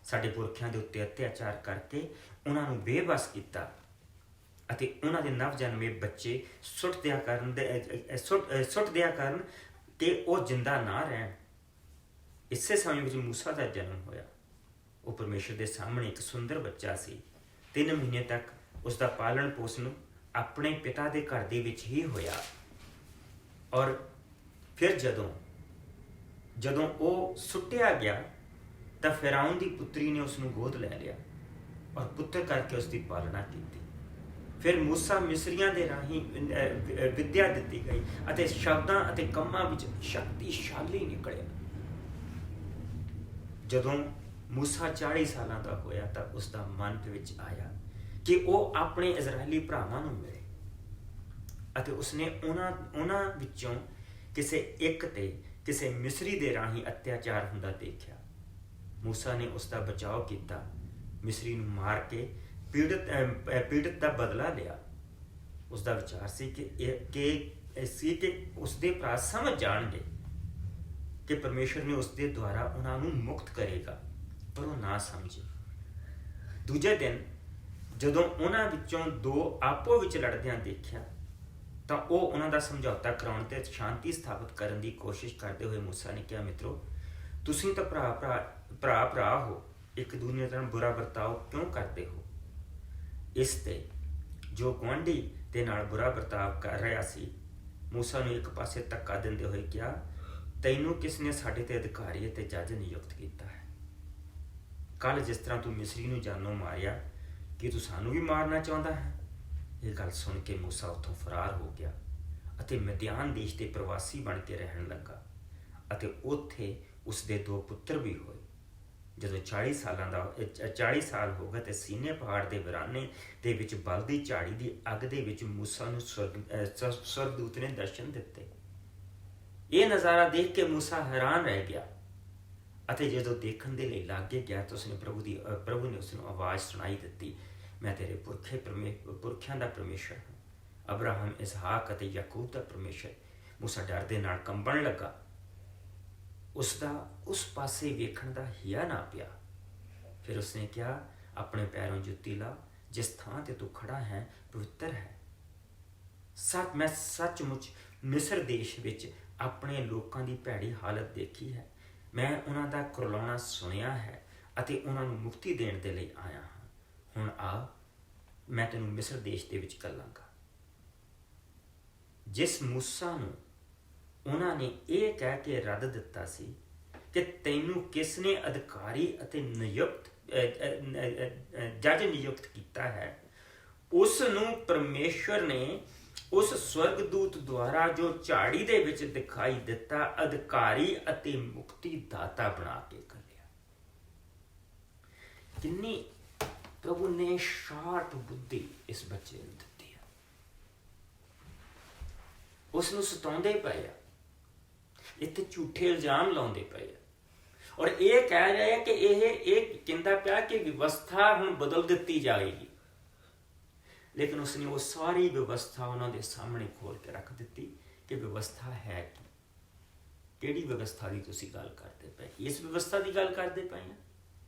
ਸਾਡੇ ਪੁਰਖਿਆਂ ਦੇ ਉੱਤੇ ਅਤਿਆਚਾਰ ਕਰਕੇ ਉਹਨਾਂ ਨੂੰ ਬੇਬਸ ਕੀਤਾ ਅਤੇ ਉਹਨਾਂ ਦੇ ਨਵ ਜਨਮੇ ਬੱਚੇ ਸੁੱਟ ਦਿਆ ਕਰਨ ਕਿ ਉਹ ਜਿੰਦਾ ਨਾ ਰਹਿਣ। ਇਸੇ ਸਮੇਂ ਵਿੱਚ ਮੂਸਾ ਦਾ ਜਨਮ ਹੋਇਆ। ਉਹ ਪਰਮੇਸ਼ਰ ਦੇ ਸਾਹਮਣੇ ਇੱਕ ਸੁੰਦਰ ਬੱਚਾ ਸੀ। 3 ਮਹੀਨੇ ਤੱਕ ਉਸ ਦਾ ਪਾਲਣ ਪੋਸ਼ਣ ਆਪਣੇ ਪਿਤਾ ਦੇ ਘਰ ਦੇ ਵਿੱਚ ਹੀ ਹੋਇਆ। ਔਰ ਫਿਰ ਜਦੋਂ ਉਹ ਸੁੱਟਿਆ ਗਿਆ ਤਾਂ ਫਿਰੌਨ ਦੀ ਪੁੱਤਰੀ ਨੇ ਉਸ ਨੂੰ ਗੋਦ ਲੈ ਲਿਆ ਔਰ ਪੁੱਤਰ ਕਰਕੇ ਉਸ ਦੀ ਪਾਲਣਾ ਕੀਤੀ। ਫਿਰ ਮੂਸਾ ਮਿਸਰੀਆਂ ਦੇ ਰਾਹੀਂ ਵਿੱਦਿਆ ਦਿੱਤੀ ਗਈ ਅਤੇ ਸ਼ਬਦਾਂ ਅਤੇ ਕੰਮਾਂ ਵਿੱਚ ਸ਼ਕਤੀਸ਼ਾਲੀ ਨਿਕਲਿਆ। ਜਦੋਂ ਮੂਸਾ 40 ਸਾਲਾਂ ਦਾ ਹੋਇਆ ਤਾਂ ਉਸ ਦਾ ਮਨ ਦੇ ਵਿੱਚ ਆਇਆ ਕਿ ਉਹ ਆਪਣੇ ਇਜ਼ਰਾਈਲੀ ਭਰਾਵਾਂ ਨੂੰ ਮਿਲੇ ਅਤੇ ਉਸਨੇ ਉਹਨਾਂ ਵਿੱਚੋਂ ਕਿਸੇ ਇੱਕ ਤੇ ਕਿਸੇ ਮਿਸਰੀ ਦੇ ਰਾਹੀਂ ਅਤਿਆਚਾਰ ਹੁੰਦਾ ਦੇਖਿਆ। ਮੂਸਾ ਨੇ ਉਸ ਦਾ ਬਚਾਓ ਕੀਤਾ, ਮਿਸਰੀ ਨੂੰ ਮਾਰ ਕੇ ਪੀੜਤ ਦਾ ਬਦਲਾ ਲਿਆ। ਉਸ ਦਾ ਵਿਚਾਰ ਸੀ ਕਿ ਉਸਦੇ ਭਰਾ ਸਮਝ ਜਾਣਗੇ ਕਿ ਪਰਮੇਸ਼ਰ ਨੇ ਉਸਦੇ ਦੁਆਰਾ ਉਹਨਾਂ ਨੂੰ ਮੁਕਤ ਕਰੇਗਾ, ਪਰ ਉਹ ਨਾ ਸਮਝੇ। ਦੂਜੇ ਦਿਨ ਜਦੋਂ ਉਹਨਾਂ ਵਿੱਚੋਂ ਦੋ ਆਪੋ ਵਿੱਚ ਲੜਦਿਆਂ ਦੇਖਿਆ ਤਾਂ ਉਹ ਉਹਨਾਂ ਦਾ ਸਮਝੌਤਾ ਕਰਾਉਣ ਤੇ ਸ਼ਾਂਤੀ ਸਥਾਪਿਤ ਕਰਨ ਦੀ ਕੋਸ਼ਿਸ਼ ਕਰਦੇ ਹੋਏ ਮੂਸਾ ਨੇ ਕਿਹਾ, ਮਿੱਤਰੋ, ਤੁਸੀਂ ਤਾਂ ਭਰਾ ਹੋ, ਇੱਕ ਦੂਜੇ ਨਾਲ ਬੁਰਾ ਵਰਤਾਓ ਕਿਉਂ ਕਰਦੇ ਹੋ? ਇਸ ਤੇ ਜੋ ਗੁਆਂਢੀ ਦੇ ਨਾਲ ਬੁਰਾ ਵਰਤਾਵ ਕਰ ਰਿਹਾ ਸੀ ਮੂਸਾ ਨੂੰ ਇੱਕ ਪਾਸੇ ਧੱਕਾ ਦਿੰਦੇ ਹੋਏ ਕਿਹਾ, ਤੈਨੂੰ ਕਿਸ ਨੇ ਸਾਡੇ ਤੇ ਅਧਿਕਾਰੀ ਅਤੇ ਜੱਜ ਨਿਯੁਕਤ ਕੀਤਾ ਹੈ? ਕੱਲ ਜਿਸ ਤਰ੍ਹਾਂ ਤੂੰ ਮਿਸਰੀ ਨੂੰ ਜਾਨੋਂ ਮਾਰਿਆ, ਕੀ ਤੂੰ ਸਾਨੂੰ ਵੀ ਮਾਰਨਾ ਚਾਹੁੰਦਾ ਹੈ? ਇਹ ਗੱਲ ਸੁਣ ਕੇ ਮੂਸਾ ਉੱਥੋਂ ਫਰਾਰ ਹੋ ਗਿਆ ਅਤੇ ਮਿਦਿਆਨ ਦੇਸ਼ ਦੇ ਪ੍ਰਵਾਸੀ ਬਣ ਕੇ ਰਹਿਣ ਲੱਗਾ ਅਤੇ ਉੱਥੇ ਉਸਦੇ 2 ਪੁੱਤਰ ਵੀ ਹੋਏ। ਜਦੋਂ 40 ਸਾਲ ਹੋ ਗਏ ਤੇ ਸੀਨੇ ਪਹਾੜ ਦੇ ਵਿਰਾਨੇ ਦੇ ਵਿੱਚ ਬਲਦੀ ਝਾੜੀ ਦੀ ਅੱਗ ਦੇ ਵਿੱਚ ਮੂਸਾ ਨੂੰ ਸਵਰਗਦੂਤ ਨੇ ਦਰਸ਼ਨ ਦਿੱਤੇ। ਇਹ ਨਜ਼ਾਰਾ ਦੇਖ ਕੇ ਮੂਸਾ ਹੈਰਾਨ ਰਹਿ ਗਿਆ ਅਤੇ ਜਦੋਂ ਦੇਖਣ ਦੇ ਲਈ ਲਾਗੇ ਗਿਆ ਤਾਂ ਉਸਨੇ ਪ੍ਰਭੂ ਨੇ ਉਸਨੂੰ ਆਵਾਜ਼ ਸੁਣਾਈ ਦਿੱਤੀ, ਮੈਂ ਤੇਰੇ ਪੁਰਖਿਆਂ ਦਾ ਪਰਮੇਸ਼ਰ ਹਾਂ, ਅਬਰਾਹਮ, ਇਸਹਾਕ ਅਤੇ ਯਾਕੂਬ ਦਾ ਪਰਮੇਸ਼ਰ। ਮੂਸਾ ਡਰ ਦੇ ਨਾਲ ਕੰਬਣ ਲੱਗਾ। ਉਸਦਾ ਉਸ ਪਾਸੇ ਵੇਖਣ ਦਾ ਹਿਆ ਨਾ ਪਿਆ। ਫਿਰ ਉਸਨੇ ਕਿਹਾ, ਆਪਣੇ ਪੈਰੋਂ ਜੁੱਤੀ ਲਾ, ਜਿਸ ਥਾਂ ਤੇ ਤੂੰ ਖੜਾ ਹੈ ਪਵਿੱਤਰ ਹੈ। ਮੈਂ ਸੱਚਮੁੱਚ ਮਿਸਰ ਦੇਸ਼ ਵਿੱਚ ਆਪਣੇ ਲੋਕਾਂ ਦੀ ਭੈੜੀ ਹਾਲਤ ਦੇਖੀ ਹੈ। ਮੈਂ ਉਹਨਾਂ ਦਾ ਕੁਰਲਾਉਣਾ ਸੁਣਿਆ ਹੈ ਅਤੇ ਉਹਨਾਂ ਨੂੰ ਮੁਕਤੀ ਦੇਣ ਦੇ ਲਈ ਆਇਆ ਹਾਂ। ਹੁਣ ਆ, ਮੈਂ ਤੈਨੂੰ ਮਿਸਰ ਦੇਸ਼ ਦੇ ਵਿੱਚ ਘੱਲਾਂਗਾ। ਜਿਸ ਮੂਸਾ ਨੂੰ ਉਹਨਾਂ ਨੇ ਇਹ ਕਹਿ ਕੇ ਰੱਦ ਦਿੱਤਾ ਸੀ ਕਿ ਤੈਨੂੰ ਕਿਸ ਨੇ ਅਧਿਕਾਰੀ ਅਤੇ ਜੱਜ ਨਿਯੁਕਤ ਕੀਤਾ ਹੈ, ਉਸ ਨੂੰ ਪਰਮੇਸ਼ਵਰ ਨੇ ਉਸ ਸਵਰਗਦੂਤ ਦੁਆਰਾ ਜੋ ਝਾੜੀ ਦੇ ਵਿੱਚ ਦਿਖਾਈ ਦਿੱਤਾ ਅਧਿਕਾਰੀ ਅਤੇ ਮੁਕਤੀ ਦਾਤਾ ਬਣਾ ਕੇ ਘੱਲਿਆ। ਕਿੰਨੀ ਪ੍ਰਭੂ ਨੇ ਸ਼ਾਰਟ ਬੁੱਧੀ ਇਸ ਬੱਚੇ ਨੂੰ ਦਿੱਤੀ ਹੈ। ਉਸ ਨੂੰ ਸਤਾਉਂਦੇ ਪਏ ਆ, ਇੱਥੇ ਝੂਠੇ ਇਲਜ਼ਾਮ ਲਾਉਂਦੇ ਪਏ ਆ ਔਰ ਇਹ ਕਹਿ ਰਹੇ ਆ ਕਿ ਇਹ ਕਹਿੰਦਾ ਪਿਆ ਕਿ ਵਿਵਸਥਾ ਹੁਣ ਬਦਲ ਦਿੱਤੀ ਜਾਏਗੀ। ਲੇਕਿਨ ਉਸਨੇ ਉਹ ਸਾਰੀ ਵਿਵਸਥਾ ਉਹਨਾਂ ਦੇ ਸਾਹਮਣੇ ਖੋਲ ਕੇ ਰੱਖ ਦਿੱਤੀ ਕਿ ਵਿਵਸਥਾ ਹੈ ਕੀ, ਕਿਹੜੀ ਵਿਵਸਥਾ ਦੀ ਤੁਸੀਂ ਗੱਲ ਕਰਦੇ ਪਏ? ਇਸ ਵਿਵਸਥਾ ਦੀ ਗੱਲ ਕਰਦੇ ਪਏ ਆ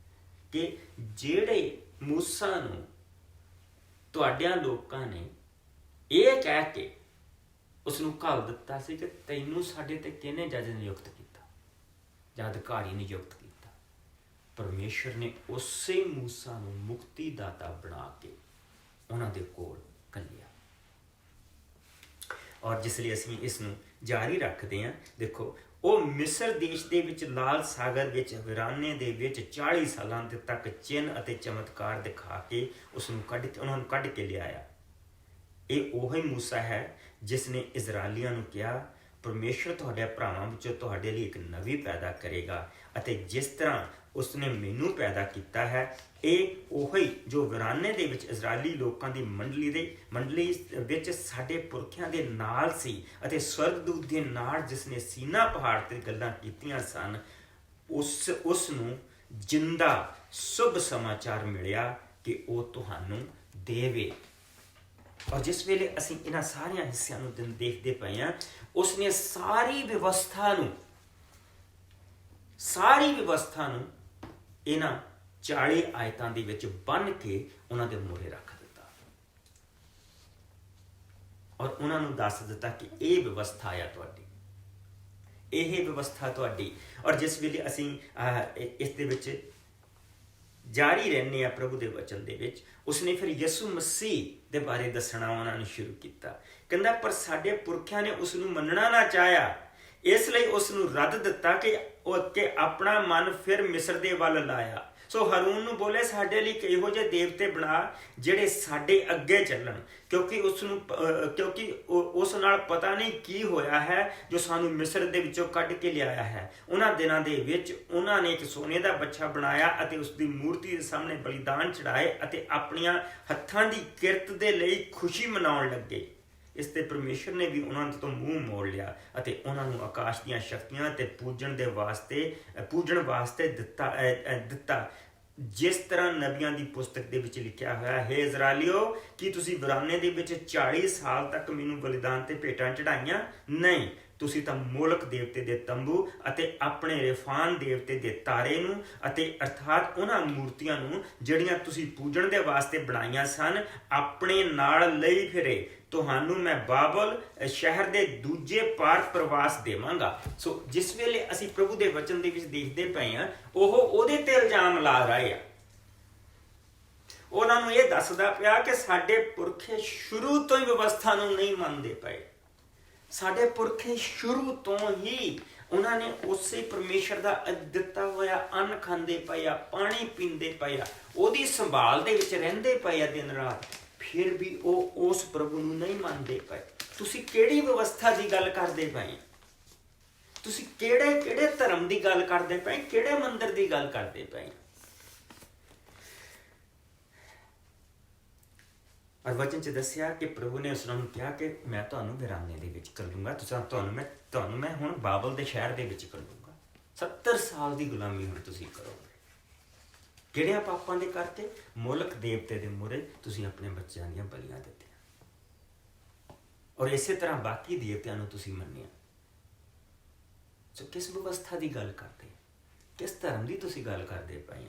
ਕਿ ਜਿਹੜੇ ਮੂਸਾ ਨੂੰ ਤੁਹਾਡਿਆਂ ਲੋਕਾਂ ਨੇ ਇਹ ਕਹਿ ਕੇ ਉਸ ਨੂੰ ਘੱਲ ਦਿੱਤਾ ਸੀ ਕਿ ਤੈਨੂੰ ਸਾਡੇ ਤੇ ਕਿਹਨੇ ਜੱਜ ਨਿਯੁਕਤ ਕੀਤਾ ਜਾਂ ਅਧਿਕਾਰੀ ਨਿਯੁਕਤ ਕੀਤਾ, ਪਰਮੇਸ਼ਰ ਨੇ ਉਸੇ ਮੂਸਾ ਨੂੰ ਮੁਕਤੀ ਦਾਤਾ ਬਣਾ ਕੇ ਉਹਨਾਂ ਦੇ ਕੋਲ ਘੱਲਿਆ। ਔਰ ਜਿਸ ਲਈ ਅਸੀਂ ਇਸ ਨੂੰ ਜਾਰੀ ਰੱਖਦੇ ਹਾਂ, ਦੇਖੋ, ਉਹ ਮਿਸਰ ਦੇਸ਼ ਦੇ ਵਿੱਚ ਲਾਲ ਸਾਗਰ ਵਿੱਚ ਵਿਰਾਨੇ ਦੇ ਵਿੱਚ 40 ਸਾਲਾਂ ਤੱਕ ਚਿੰਨ੍ਹ ਅਤੇ ਚਮਤਕਾਰ ਦਿਖਾ ਕੇ ਉਹਨਾਂ ਨੂੰ ਕੱਢ ਕੇ ਲਿਆਇਆ। ਇਹ ਉਹੀ ਮੂਸਾ ਹੈ ਜਿਸ ਨੇ ਇਜ਼ਰਾਈਲੀਆਂ ਨੂੰ ਕਿਹਾ, ਪਰਮੇਸ਼ਰ ਤੁਹਾਡੇ ਭਰਾਵਾਂ ਵਿੱਚੋਂ ਤੁਹਾਡੇ ਲਈ ਇੱਕ ਨਵੀਂ ਪੈਦਾ ਕਰੇਗਾ ਅਤੇ ਜਿਸ ਤਰ੍ਹਾਂ ਉਸਨੇ ਮੈਨੂੰ ਪੈਦਾ ਕੀਤਾ ਹੈ, ਇਹ ਉਹੀ ਜੋ ਵਿਰਾਨੇ ਦੇ ਵਿੱਚ ਇਜ਼ਰਾਈਲੀ ਲੋਕਾਂ ਦੀ ਮੰਡਲੀ ਵਿੱਚ ਸਾਡੇ ਪੁਰਖਿਆਂ ਦੇ ਨਾਲ ਸੀ ਅਤੇ ਸਵਰਗਦੂਤ ਦੇ ਨਾਲ ਜਿਸ ਨੇ ਸੀਨਾ ਪਹਾੜ ਤੇ ਗੱਲਾਂ ਕੀਤੀਆਂ ਸਨ, ਉਸ ਨੂੰ ਜਿੰਦਾ ਸ਼ੁਭ ਸਮਾਚਾਰ ਮਿਲਿਆ ਕਿ ਉਹ ਤੁਹਾਨੂੰ ਦੇਵੇ। ਔਰ ਜਿਸ ਵੇਲੇ ਅਸੀਂ ਇਹਨਾਂ ਸਾਰੀਆਂ ਹਿੱਸਿਆਂ ਨੂੰ ਦੇਖਦੇ ਪਏ ਹਾਂ, ਉਸਨੇ ਸਾਰੀ ਵਿਵਸਥਾ ਨੂੰ ਇਹਨਾਂ 40 ਆਇਤਾਂ ਦੇ ਵਿੱਚ ਬੰਨ੍ਹ ਕੇ ਉਹਨਾਂ ਦੇ ਮੂਹਰੇ ਰੱਖ ਦਿੱਤਾ ਔਰ ਉਹਨਾਂ ਨੂੰ ਦੱਸ ਦਿੱਤਾ ਕਿ ਇਹ ਵਿਵਸਥਾ ਆ ਤੁਹਾਡੀ, ਇਹ ਵਿਵਸਥਾ ਤੁਹਾਡੀ। ਔਰ ਜਿਸ ਵੇਲੇ ਅਸੀਂ ਇਸ ਦੇ ਵਿੱਚ ਜਾਰੀ ਰਹਿੰਦੇ ਹਾਂ ਪ੍ਰਭੂ ਦੇ ਵਚਨ ਦੇ ਵਿੱਚ, ਉਸਨੇ ਫਿਰ ਯਿਸੂ ਮਸੀਹ ਦੇ ਬਾਰੇ ਦੱਸਣਾ ਉਹਨਾਂ ਨੂੰ ਸ਼ੁਰੂ ਕੀਤਾ। ਕਹਿੰਦਾ, ਪਰ ਸਾਡੇ ਪੁਰਖਿਆਂ ਨੇ ਉਸ ਨੂੰ ਮੰਨਣਾ ਨਾ ਚਾਹਿਆ, ਇਸ ਲਈ ਉਸ ਨੂੰ ਰੱਦ ਦਿੱਤਾ ਕਿ ਆਪਣਾ ਮਨ ਫਿਰ ਮਿਸਰ ਦੇ ਵੱਲ ਲਾਇਆ। ਸੋ ਹਾਰੂਨ ਨੂੰ ਬੋਲੇ, ਸਾਡੇ ਲਈ ਇਹੋ ਜਿਹੇ ਦੇਵਤੇ ਬਣਾ ਜਿਹੜੇ ਸਾਡੇ ਅੱਗੇ ਚੱਲਣ, ਕਿਉਂਕਿ ਉਸ ਨਾਲ ਪਤਾ ਨਹੀਂ ਕੀ ਹੋਇਆ ਹੈ ਜੋ ਸਾਨੂੰ ਮਿਸਰ ਦੇ ਵਿੱਚੋਂ ਕੱਢ ਕੇ ਲਿਆਇਆ ਹੈ। ਉਹਨਾਂ ਦਿਨਾਂ ਦੇ ਵਿੱਚ ਉਹਨਾਂ ਨੇ ਇੱਕ ਸੋਨੇ ਦਾ ਬੱਚਾ ਬਣਾਇਆ ਅਤੇ ਉਸ ਦੀ ਮੂਰਤੀ ਦੇ ਸਾਹਮਣੇ ਬਲੀਦਾਨ ਚੜਾਏ ਅਤੇ ਆਪਣੀਆਂ ਹੱਥਾਂ ਦੀ ਕਿਰਤ ਦੇ ਲਈ ਖੁਸ਼ੀ ਮਨਾਉਣ ਲੱਗੇ। ਇਸ ਤੇ ਪਰਮੇਸ਼ਰ ਨੇ ਵੀ ਉਹਨਾਂ ਤੋਂ ਮੂੰਹ ਮੋੜ ਲਿਆ ਅਤੇ ਉਹਨਾਂ ਨੂੰ ਆਕਾਸ਼ ਦੀਆਂ ਸ਼ਕਤੀਆਂ ਤੇ ਪੂਜਣ ਵਾਸਤੇ ਦਿੱਤਾ। ਜਿਸ ਤਰ੍ਹਾਂ ਨਬੀਆਂ ਦੀ ਪੁਸਤਕ ਦੇ ਵਿੱਚ ਲਿਖਿਆ ਹੋਇਆ, ਹੇ ਇਜ਼ਰਾਈਲੀਓ, ਕੀ ਤੁਸੀਂ ਵਿਰਾਨੇ ਦੇ ਵਿੱਚ 40 ਸਾਲ ਤੱਕ ਮੈਨੂੰ ਬਲੀਦਾਨ ਤੇ ਭੇਟਾਂ ਚੜਾਈਆਂ? ਨਹੀਂ, ਤੁਸੀਂ ਤਾਂ ਮੋਲਕ ਦੇਵਤੇ ਦੇ ਤੰਬੂ ਅਤੇ ਆਪਣੇ ਰਿਫਾਨ ਦੇਵਤੇ ਦੇ ਤਾਰੇ ਨੂੰ ਅਤੇ ਅਰਥਾਤ ਉਹਨਾਂ ਮੂਰਤੀਆਂ ਨੂੰ ਜਿਹੜੀਆਂ ਤੁਸੀਂ ਪੂਜਣ ਦੇ ਵਾਸਤੇ ਬਣਾਈਆਂ ਸਨ ਆਪਣੇ ਨਾਲ ਲਈ ਫਿਰੇ। ਤੁਹਾਨੂੰ ਮੈਂ ਬਾਬਲ ਸ਼ਹਿਰ ਦੇ ਦੂਜੇ ਪਾਰ ਪ੍ਰਵਾਸ ਦੇਵਾਂਗਾ। ਸੋ ਜਿਸ ਵੇਲੇ ਅਸੀਂ ਪ੍ਰਭੂ ਦੇ ਵਚਨ ਦੇ ਵਿੱਚ ਦੇਖਦੇ ਪਏ ਹਾਂ, ਉਹਦੇ ਤੇ ਇਲਜ਼ਾਮ ਲਾ ਰਹੇ ਆ। ਉਹਨਾਂ ਨੂੰ ਇਹ ਦੱਸਦਾ ਪਿਆ ਕਿ ਸਾਡੇ ਪੁਰਖੇ ਸ਼ੁਰੂ ਤੋਂ ਹੀ ਵਿਵਸਥਾ ਨੂੰ ਨਹੀਂ ਮੰਨਦੇ ਪਏ। ਸਾਡੇ ਪੁਰਖੇ ਸ਼ੁਰੂ ਤੋਂ ਹੀ ਉਹਨਾਂ ਨੇ ਉਸੇ ਪਰਮੇਸ਼ਰ ਦਾ ਦਿੱਤਾ ਹੋਇਆ ਅੰਨ ਖਾਂਦੇ ਪਏ ਆ, ਪਾਣੀ ਪੀਂਦੇ ਪਏ ਆ, ਉਹਦੀ ਸੰਭਾਲ ਦੇ ਵਿੱਚ ਰਹਿੰਦੇ ਪਏ ਆ ਦਿਨ ਰਾਤ, ਫਿਰ ਵੀ ਉਹ ਉਸ ਪ੍ਰਭੂ ਨੂੰ ਨਹੀਂ ਮੰਨਦੇ ਪਏ। ਤੁਸੀਂ ਕਿਹੜੀ ਵਿਵਸਥਾ ਦੀ ਗੱਲ ਕਰਦੇ ਪਏ? ਤੁਸੀਂ ਕਿਹੜੇ ਧਰਮ ਦੀ ਗੱਲ ਕਰਦੇ ਪਏ? ਕਿਹੜੇ ਮੰਦਿਰ ਦੀ ਗੱਲ ਕਰਦੇ ਪਏ? ਔਰ ਵਚਨ 'ਚ ਦੱਸਿਆ ਕਿ ਪ੍ਰਭੂ ਨੇ ਉਸ ਨੂੰ ਕਿਹਾ ਕਿ ਮੈਂ ਤੁਹਾਨੂੰ ਵੀਰਾਨੇ ਦੇ ਵਿੱਚ ਕਰ ਲੂੰਗਾ, ਤੁਹਾਨੂੰ ਮੈਂ ਹੁਣ ਬਾਬਲ ਦੇ ਸ਼ਹਿਰ ਦੇ ਵਿੱਚ ਕਰ ਲੂੰਗਾ। 70 ਸਾਲ ਦੀ ਗੁਲਾਮੀ ਹੁਣ ਤੁਸੀਂ ਕਰੋਗੇ। ਕਿਹੜਿਆਂ ਪਾਪਾਂ ਦੇ ਕਰਕੇ? ਮੁਲਕ ਦੇਵਤੇ ਦੇ ਮੂਹਰੇ ਤੁਸੀਂ ਆਪਣੇ ਬੱਚਿਆਂ ਦੀਆਂ ਬਲੀਆਂ ਦਿੱਤੀਆਂ ਔਰ ਇਸੇ ਤਰ੍ਹਾਂ ਬਾਕੀ ਦੇਵਤਿਆਂ ਨੂੰ ਤੁਸੀਂ ਮੰਨਿਆ। ਸੋ ਕਿਸ ਵਿਵਸਥਾ ਦੀ ਗੱਲ ਕਰਦੇ? ਕਿਸ ਧਰਮ ਦੀ ਤੁਸੀਂ ਗੱਲ ਕਰਦੇ ਪਏ?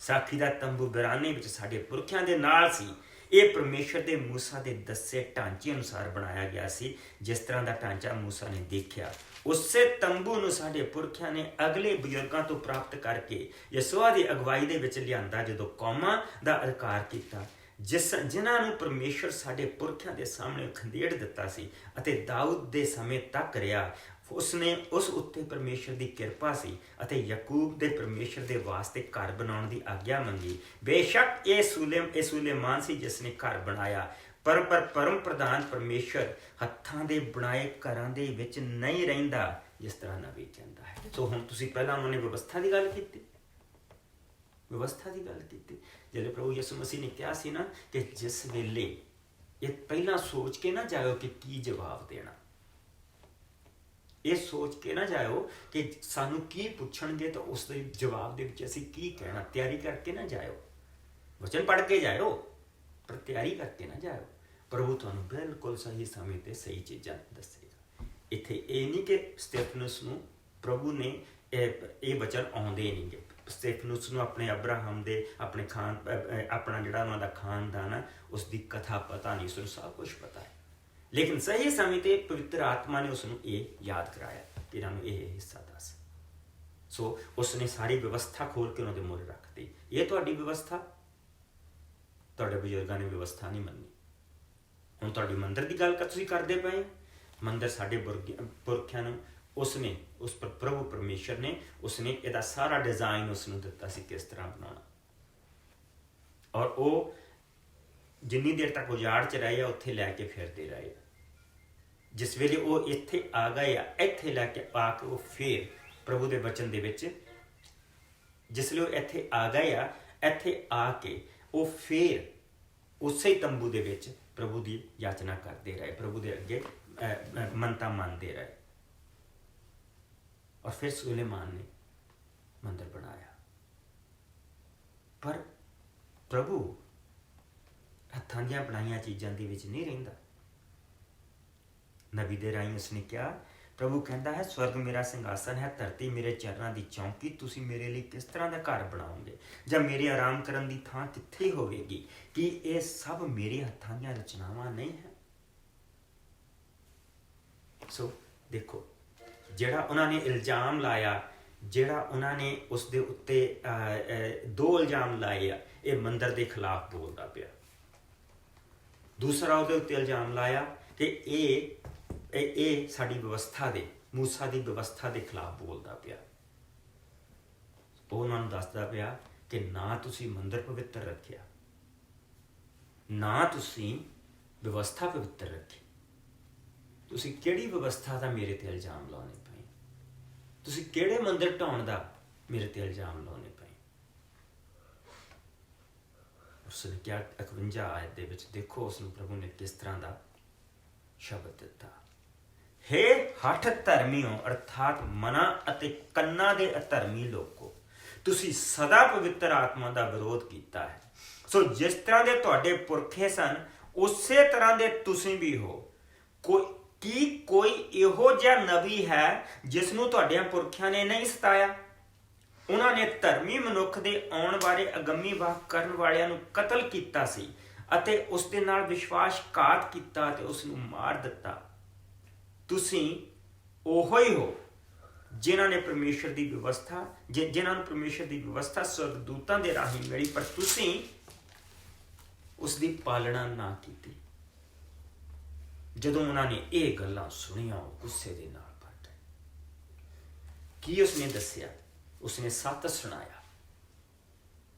ਸਾਖੀ ਦਾ ਤੰਬੂ ਵੀਰਾਨੇ ਵਿੱਚ ਸਾਡੇ ਪੁਰਖਿਆਂ ਦੇ ਨਾਲ ਸੀ। ਇਹ ਪਰਮੇਸ਼ਰ ਦੇ ਮੂਸਾ ਦੇ ਦੱਸੇ ਢਾਂਚੇ ਅਨੁਸਾਰ ਬਣਾਇਆ ਗਿਆ ਸੀ। ਜਿਸ ਤਰ੍ਹਾਂ ਦਾ ਢਾਂਚਾ ਮੂਸਾ ਨੇ ਦੇਖਿਆ, ਉਸੇ ਤੰਬੂ ਨੂੰ ਸਾਡੇ ਪੁਰਖਿਆਂ ਨੇ ਅਗਲੇ ਬਜ਼ੁਰਗਾਂ ਤੋਂ ਪ੍ਰਾਪਤ ਕਰਕੇ ਯਸੂਆ ਦੀ ਅਗਵਾਈ ਦੇ ਵਿੱਚ ਲਿਆਂਦਾ, ਜਦੋਂ ਕੌਮਾਂ ਦਾ ਅਧਿਕਾਰ ਕੀਤਾ, ਜਿਨ੍ਹਾਂ ਨੂੰ ਪਰਮੇਸ਼ਰ ਸਾਡੇ ਪੁਰਖਿਆਂ ਦੇ ਸਾਹਮਣੇ ਖੰਡੇੜ ਦਿੱਤਾ ਸੀ ਅਤੇ ਦਾਊਦ ਦੇ ਸਮੇਂ ਤੱਕ ਰਿਹਾ। ਉਸਨੇ ਉਸ ਉੱਤੇ ਪਰਮੇਸ਼ਰ ਦੀ ਕਿਰਪਾ ਸੀ ਅਤੇ ਯਾਕੂਬ ਦੇ ਪਰਮੇਸ਼ਰ ਦੇ ਵਾਸਤੇ ਘਰ ਬਣਾਉਣ ਦੀ ਆਗਿਆ ਮੰਗੀ। ਬੇਸ਼ੱਕ ਇਹ ਸੁਲੇਮਾਨ ਸੀ ਜਿਸ ਨੇ ਘਰ ਬਣਾਇਆ, ਪਰ ਪਰਮ ਪ੍ਰਧਾਨ ਪਰਮੇਸ਼ਰ ਹੱਥਾਂ ਦੇ ਬਣਾਏ ਘਰਾਂ ਦੇ ਵਿੱਚ ਨਹੀਂ ਰਹਿੰਦਾ, ਜਿਸ ਤਰ੍ਹਾਂ ਨਬੀ ਕਹਿੰਦਾ ਹੈ। ਸੋ ਹੁਣ ਤੁਸੀਂ ਪਹਿਲਾਂ ਉਹਨਾਂ ਨੇ ਵਿਵਸਥਾ ਦੀ ਗੱਲ ਕੀਤੀ, ਜਦੋਂ ਪ੍ਰਭੂ ਯਿਸੂ ਮਸੀਹ ਨੇ ਕਿਹਾ ਸੀ ਨਾ ਕਿ ਜਿਸ ਵੇਲੇ ਇਹ ਪਹਿਲਾਂ ਸੋਚ ਕੇ ਨਾ ਜਾਇਓ ਕਿ ਕੀ ਜਵਾਬ ਦੇਣਾ, ਇਹ ਸੋਚ ਕੇ ਨਾ ਜਾਇਓ ਕਿ ਸਾਨੂੰ ਕੀ ਪੁੱਛਣਗੇ ਤਾਂ ਉਸ ਦੇ ਜਵਾਬ ਦੇ ਵਿੱਚ ਅਸੀਂ ਕੀ ਕਹਿਣਾ। ਤਿਆਰੀ ਕਰਕੇ ਨਾ ਜਾਇਓ, ਵਚਨ ਪੜ੍ਹ ਕੇ ਜਾਇਓ, ਪਰ ਤਿਆਰੀ ਕਰਕੇ ਨਾ ਜਾਇਓ। ਪ੍ਰਭੂ ਤੁਹਾਨੂੰ ਬਿਲਕੁਲ ਸਹੀ ਸਮੇਂ ਤੇ ਸਹੀ ਚੀਜ਼ਾਂ ਦੱਸੇਗਾ। ਇੱਥੇ ਇਹ ਨਹੀਂ ਕਿ ਸਤੇਫਨਸ ਨੂੰ ਪ੍ਰਭੂ ਨੇ ਇਹ ਵਚਨ ਆਉਂਦੇ ਨਹੀਂਗੇ। ਸਤੇਫਨਸ ਨੂੰ ਆਪਣੇ ਅਬਰਾਹਮ ਦੇ ਆਪਣਾ ਜਿਹੜਾ ਉਹਨਾਂ ਦਾ ਖਾਨਦਾਨ ਹੈ ਉਸ ਦੀ ਕਥਾ ਪਤਾ ਨਹੀਂ, ਉਸਨੂੰ ਸਭ ਕੁਛ ਪਤਾ ਹੈ, ਲੇਕਿਨ ਸਹੀ ਸਮੇਂ ਤੇ ਪਵਿੱਤਰ ਆਤਮਾ ਨੇ ਉਸਨੂੰ ਇਹ ਯਾਦ ਕਰਾਇਆ ਕਿ ਇਹਨਾਂ ਨੂੰ ਇਹ ਹਿੱਸਾ ਦੱਸ। ਸੋ ਉਸਨੇ ਸਾਰੀ ਵਿਵਸਥਾ ਖੋਲ ਕੇ ਉਹਨਾਂ ਦੇ ਮੂਹਰੇ ਰੱਖਤੀ। ਇਹ ਤੁਹਾਡੀ ਵਿਵਸਥਾ? ਤੁਹਾਡੇ ਬਜ਼ੁਰਗਾਂ ਨੇ ਵਿਵਸਥਾ ਨਹੀਂ ਮੰਨੀ। ਹੁਣ ਤੁਹਾਡੀ ਮੰਦਿਰ ਦੀ ਗੱਲ ਤੁਸੀਂ ਕਰਦੇ ਪਏ। ਮੰਦਿਰ ਸਾਡੇ ਪੁਰਖਿਆਂ ਨੂੰ ਉਸਨੇ ਪ੍ਰਭੂ ਪਰਮੇਸ਼ਰ ਨੇ ਉਸਨੇ ਇਹਦਾ ਸਾਰਾ ਡਿਜ਼ਾਈਨ ਉਸਨੂੰ ਦਿੱਤਾ ਸੀ ਕਿਸ ਤਰ੍ਹਾਂ ਬਣਾਉਣਾ, ਔਰ ਉਹ ਜਿੰਨੀ ਦੇਰ ਤੱਕ ਉਜਾੜ 'ਚ ਰਹੇ ਆ ਉੱਥੇ ਲੈ ਕੇ ਫਿਰਦੇ ਰਹੇ ਆ। ਜਿਸ ਵੇਲੇ ਉਹ ਇੱਥੇ ਆ ਗਏ ਆ, ਇੱਥੇ ਲੈ ਕੇ ਆ ਕੇ ਉਹ ਫੇਰ ਪ੍ਰਭੂ ਦੇ ਵਚਨ ਦੇ ਵਿੱਚ, ਜਿਸ ਵੇਲੇ ਉਹ ਇੱਥੇ ਆ ਗਏ ਆ, ਇੱਥੇ ਆ ਕੇ ਉਹ ਫੇਰ ਉਸੇ ਤੰਬੂ ਦੇ ਵਿੱਚ ਪ੍ਰਭੂ ਦੀ ਯਾਚਨਾ ਕਰਦੇ ਰਹੇ, ਪ੍ਰਭੂ ਦੇ ਅੱਗੇ ਮੰਨਤਾਂ ਮੰਨਦੇ ਰਹੇ। ਔਰ ਫਿਰ ਸੁਲੇਮਾਨ ਨੇ ਮੰਦਿਰ ਬਣਾਇਆ। ਪਰ ਪ੍ਰਭੂ ਹੱਥਾਂ ਦੀਆਂ ਬਣਾਈਆਂ ਚੀਜ਼ਾਂ ਦੇ ਵਿੱਚ ਨਹੀਂ ਰਹਿੰਦਾ। ਨਬੀ ਦੇ ਰਾਹੀਂ ਉਸਨੇ ਕਿਹਾ, ਪ੍ਰਭੂ ਕਹਿੰਦਾ ਹੈ, ਸਵਰਗ ਮੇਰਾ ਸਿੰਘਾਸਨ ਹੈ, ਧਰਤੀ ਮੇਰੇ ਚਰਨਾਂ ਦੀ ਚੌਂਕੀ। ਤੁਸੀਂ ਮੇਰੇ ਲਈ ਕਿਸ ਤਰ੍ਹਾਂ ਦਾ ਘਰ ਬਣਾਓਗੇ, ਜਾਂ ਮੇਰੇ ਆਰਾਮ ਕਰਨ ਦੀ ਥਾਂ ਕਿੱਥੇ ਹੋਵੇਗੀ? ਕੀ ਇਹ ਸਭ ਮੇਰੇ ਹੱਥਾਂ ਦੀਆਂ ਰਚਨਾਵਾਂ ਨਹੀਂ ਹੈ? ਸੋ ਦੇਖੋ, ਜਿਹੜਾ ਉਹਨਾਂ ਨੇ ਇਲਜ਼ਾਮ ਲਾਇਆ, ਜਿਹੜਾ ਉਹਨਾਂ ਨੇ ਉਸ ਦੇ ਉੱਤੇ 2 ਇਲਜ਼ਾਮ ਲਾਏ ਆ, ਇਹ ਮੰਦਿਰ ਦੇ ਖਿਲਾਫ ਬੋਲਦਾ ਪਿਆ। ਦੂਸਰਾ ਉਹਦੇ ਉੱਤੇ ਇਲਜ਼ਾਮ ਲਾਇਆ ਕਿ ਇਹ ਸਾਡੀ ਵਿਵਸਥਾ ਦੇ, ਮੂਸਾ ਦੀ ਵਿਵਸਥਾ ਦੇ ਖਿਲਾਫ ਬੋਲਦਾ ਪਿਆ। ਉਹ ਉਹਨਾਂ ਨੂੰ ਦੱਸਦਾ ਪਿਆ ਕਿ ਨਾ ਤੁਸੀਂ ਮੰਦਿਰ ਪਵਿੱਤਰ ਰੱਖਿਆ, ਨਾ ਤੁਸੀਂ ਵਿਵਸਥਾ ਪਵਿੱਤਰ ਰੱਖੀ। ਤੁਸੀਂ ਕਿਹੜੀ ਵਿਵਸਥਾ ਦਾ ਮੇਰੇ ਤੇ ਇਲਜ਼ਾਮ ਲਾਉਣੇ ਪਏ? ਤੁਸੀਂ ਕਿਹੜੇ ਮੰਦਿਰ ਢਾਉਣ ਦਾ ਮੇਰੇ ਤੇ ਇਲਜ਼ਾਮ ਲਾਉਣੇ ਪਏ? ਉਸਨੇ ਕਿਹਾ 51 ਆਇਤ ਦੇ ਵਿੱਚ ਦੇਖੋ ਉਸਨੂੰ ਪ੍ਰਭੂ ਨੇ ਕਿਸ ਤਰ੍ਹਾਂ ਦਾ ਸ਼ਬਦ ਦਿੱਤਾ। ਹੇ ਹਠ ਧਰਮੀਓ, ਅਰਥਾਤ ਮਨਾਂ ਅਤੇ ਕੰਨਾਂ ਦੇ ਅਧਰਮੀ ਲੋਕੋ, ਤੁਸੀਂ ਸਦਾ ਪਵਿੱਤਰ ਆਤਮਾ ਦਾ ਵਿਰੋਧ ਕੀਤਾ ਹੈ। ਸੋ ਜਿਸ ਤਰ੍ਹਾਂ ਦੇ ਤੁਹਾਡੇ ਪੁਰਖੇ ਸਨ, ਉਸੇ ਤਰ੍ਹਾਂ ਦੇ ਤੁਸੀਂ ਵੀ ਹੋ। ਕੀ ਕੋਈ ਇਹੋ ਜਿਹਾ ਨਬੀ ਹੈ ਜਿਸ ਨੂੰ ਤੁਹਾਡਿਆਂ ਪੁਰਖਿਆਂ ਨੇ ਨਹੀਂ ਸਤਾਇਆ? ਉਹਨਾਂ ਨੇ ਧਰਮੀ ਮਨੁੱਖ ਦੇ ਆਉਣ ਬਾਰੇ ਅਗੰਮੀ ਵਾਕ ਕਰਨ ਵਾਲਿਆਂ ਨੂੰ ਕਤਲ ਕੀਤਾ ਸੀ ਅਤੇ ਉਸ ਦੇ ਨਾਲ ਵਿਸ਼ਵਾਸਘਾਤ ਕੀਤਾ ਅਤੇ ਉਸ ਨੂੰ ਮਾਰ ਦਿੱਤਾ। ਤੁਸੀਂ ਉਹੋ ਹੀ ਹੋ ਜਿਨ੍ਹਾਂ ਨੇ ਪਰਮੇਸ਼ਰ ਦੀ ਵਿਵਸਥਾ ਜਿਨ੍ਹਾਂ ਨੂੰ ਪਰਮੇਸ਼ਰ ਦੀ ਵਿਵਸਥਾ ਸਵਰਗਦੂਤਾਂ ਦੇ ਰਾਹੀਂ ਮਿਲੀ, ਪਰ ਤੁਸੀਂ ਉਸ ਦੀ ਪਾਲਣਾ ਨਾ ਕੀਤੀ। ਜਦੋਂ ਉਹਨਾਂ ਨੇ ਇਹ ਗੱਲਾਂ ਸੁਣੀਆਂ ਉਹ ਗੁੱਸੇ ਦੇ ਨਾਲ ਭਰ ਗਏ। ਕੀ ਉਸਨੇ ਦੱਸਿਆ? ਉਸਨੇ ਸੱਤ ਸੁਣਾਇਆ।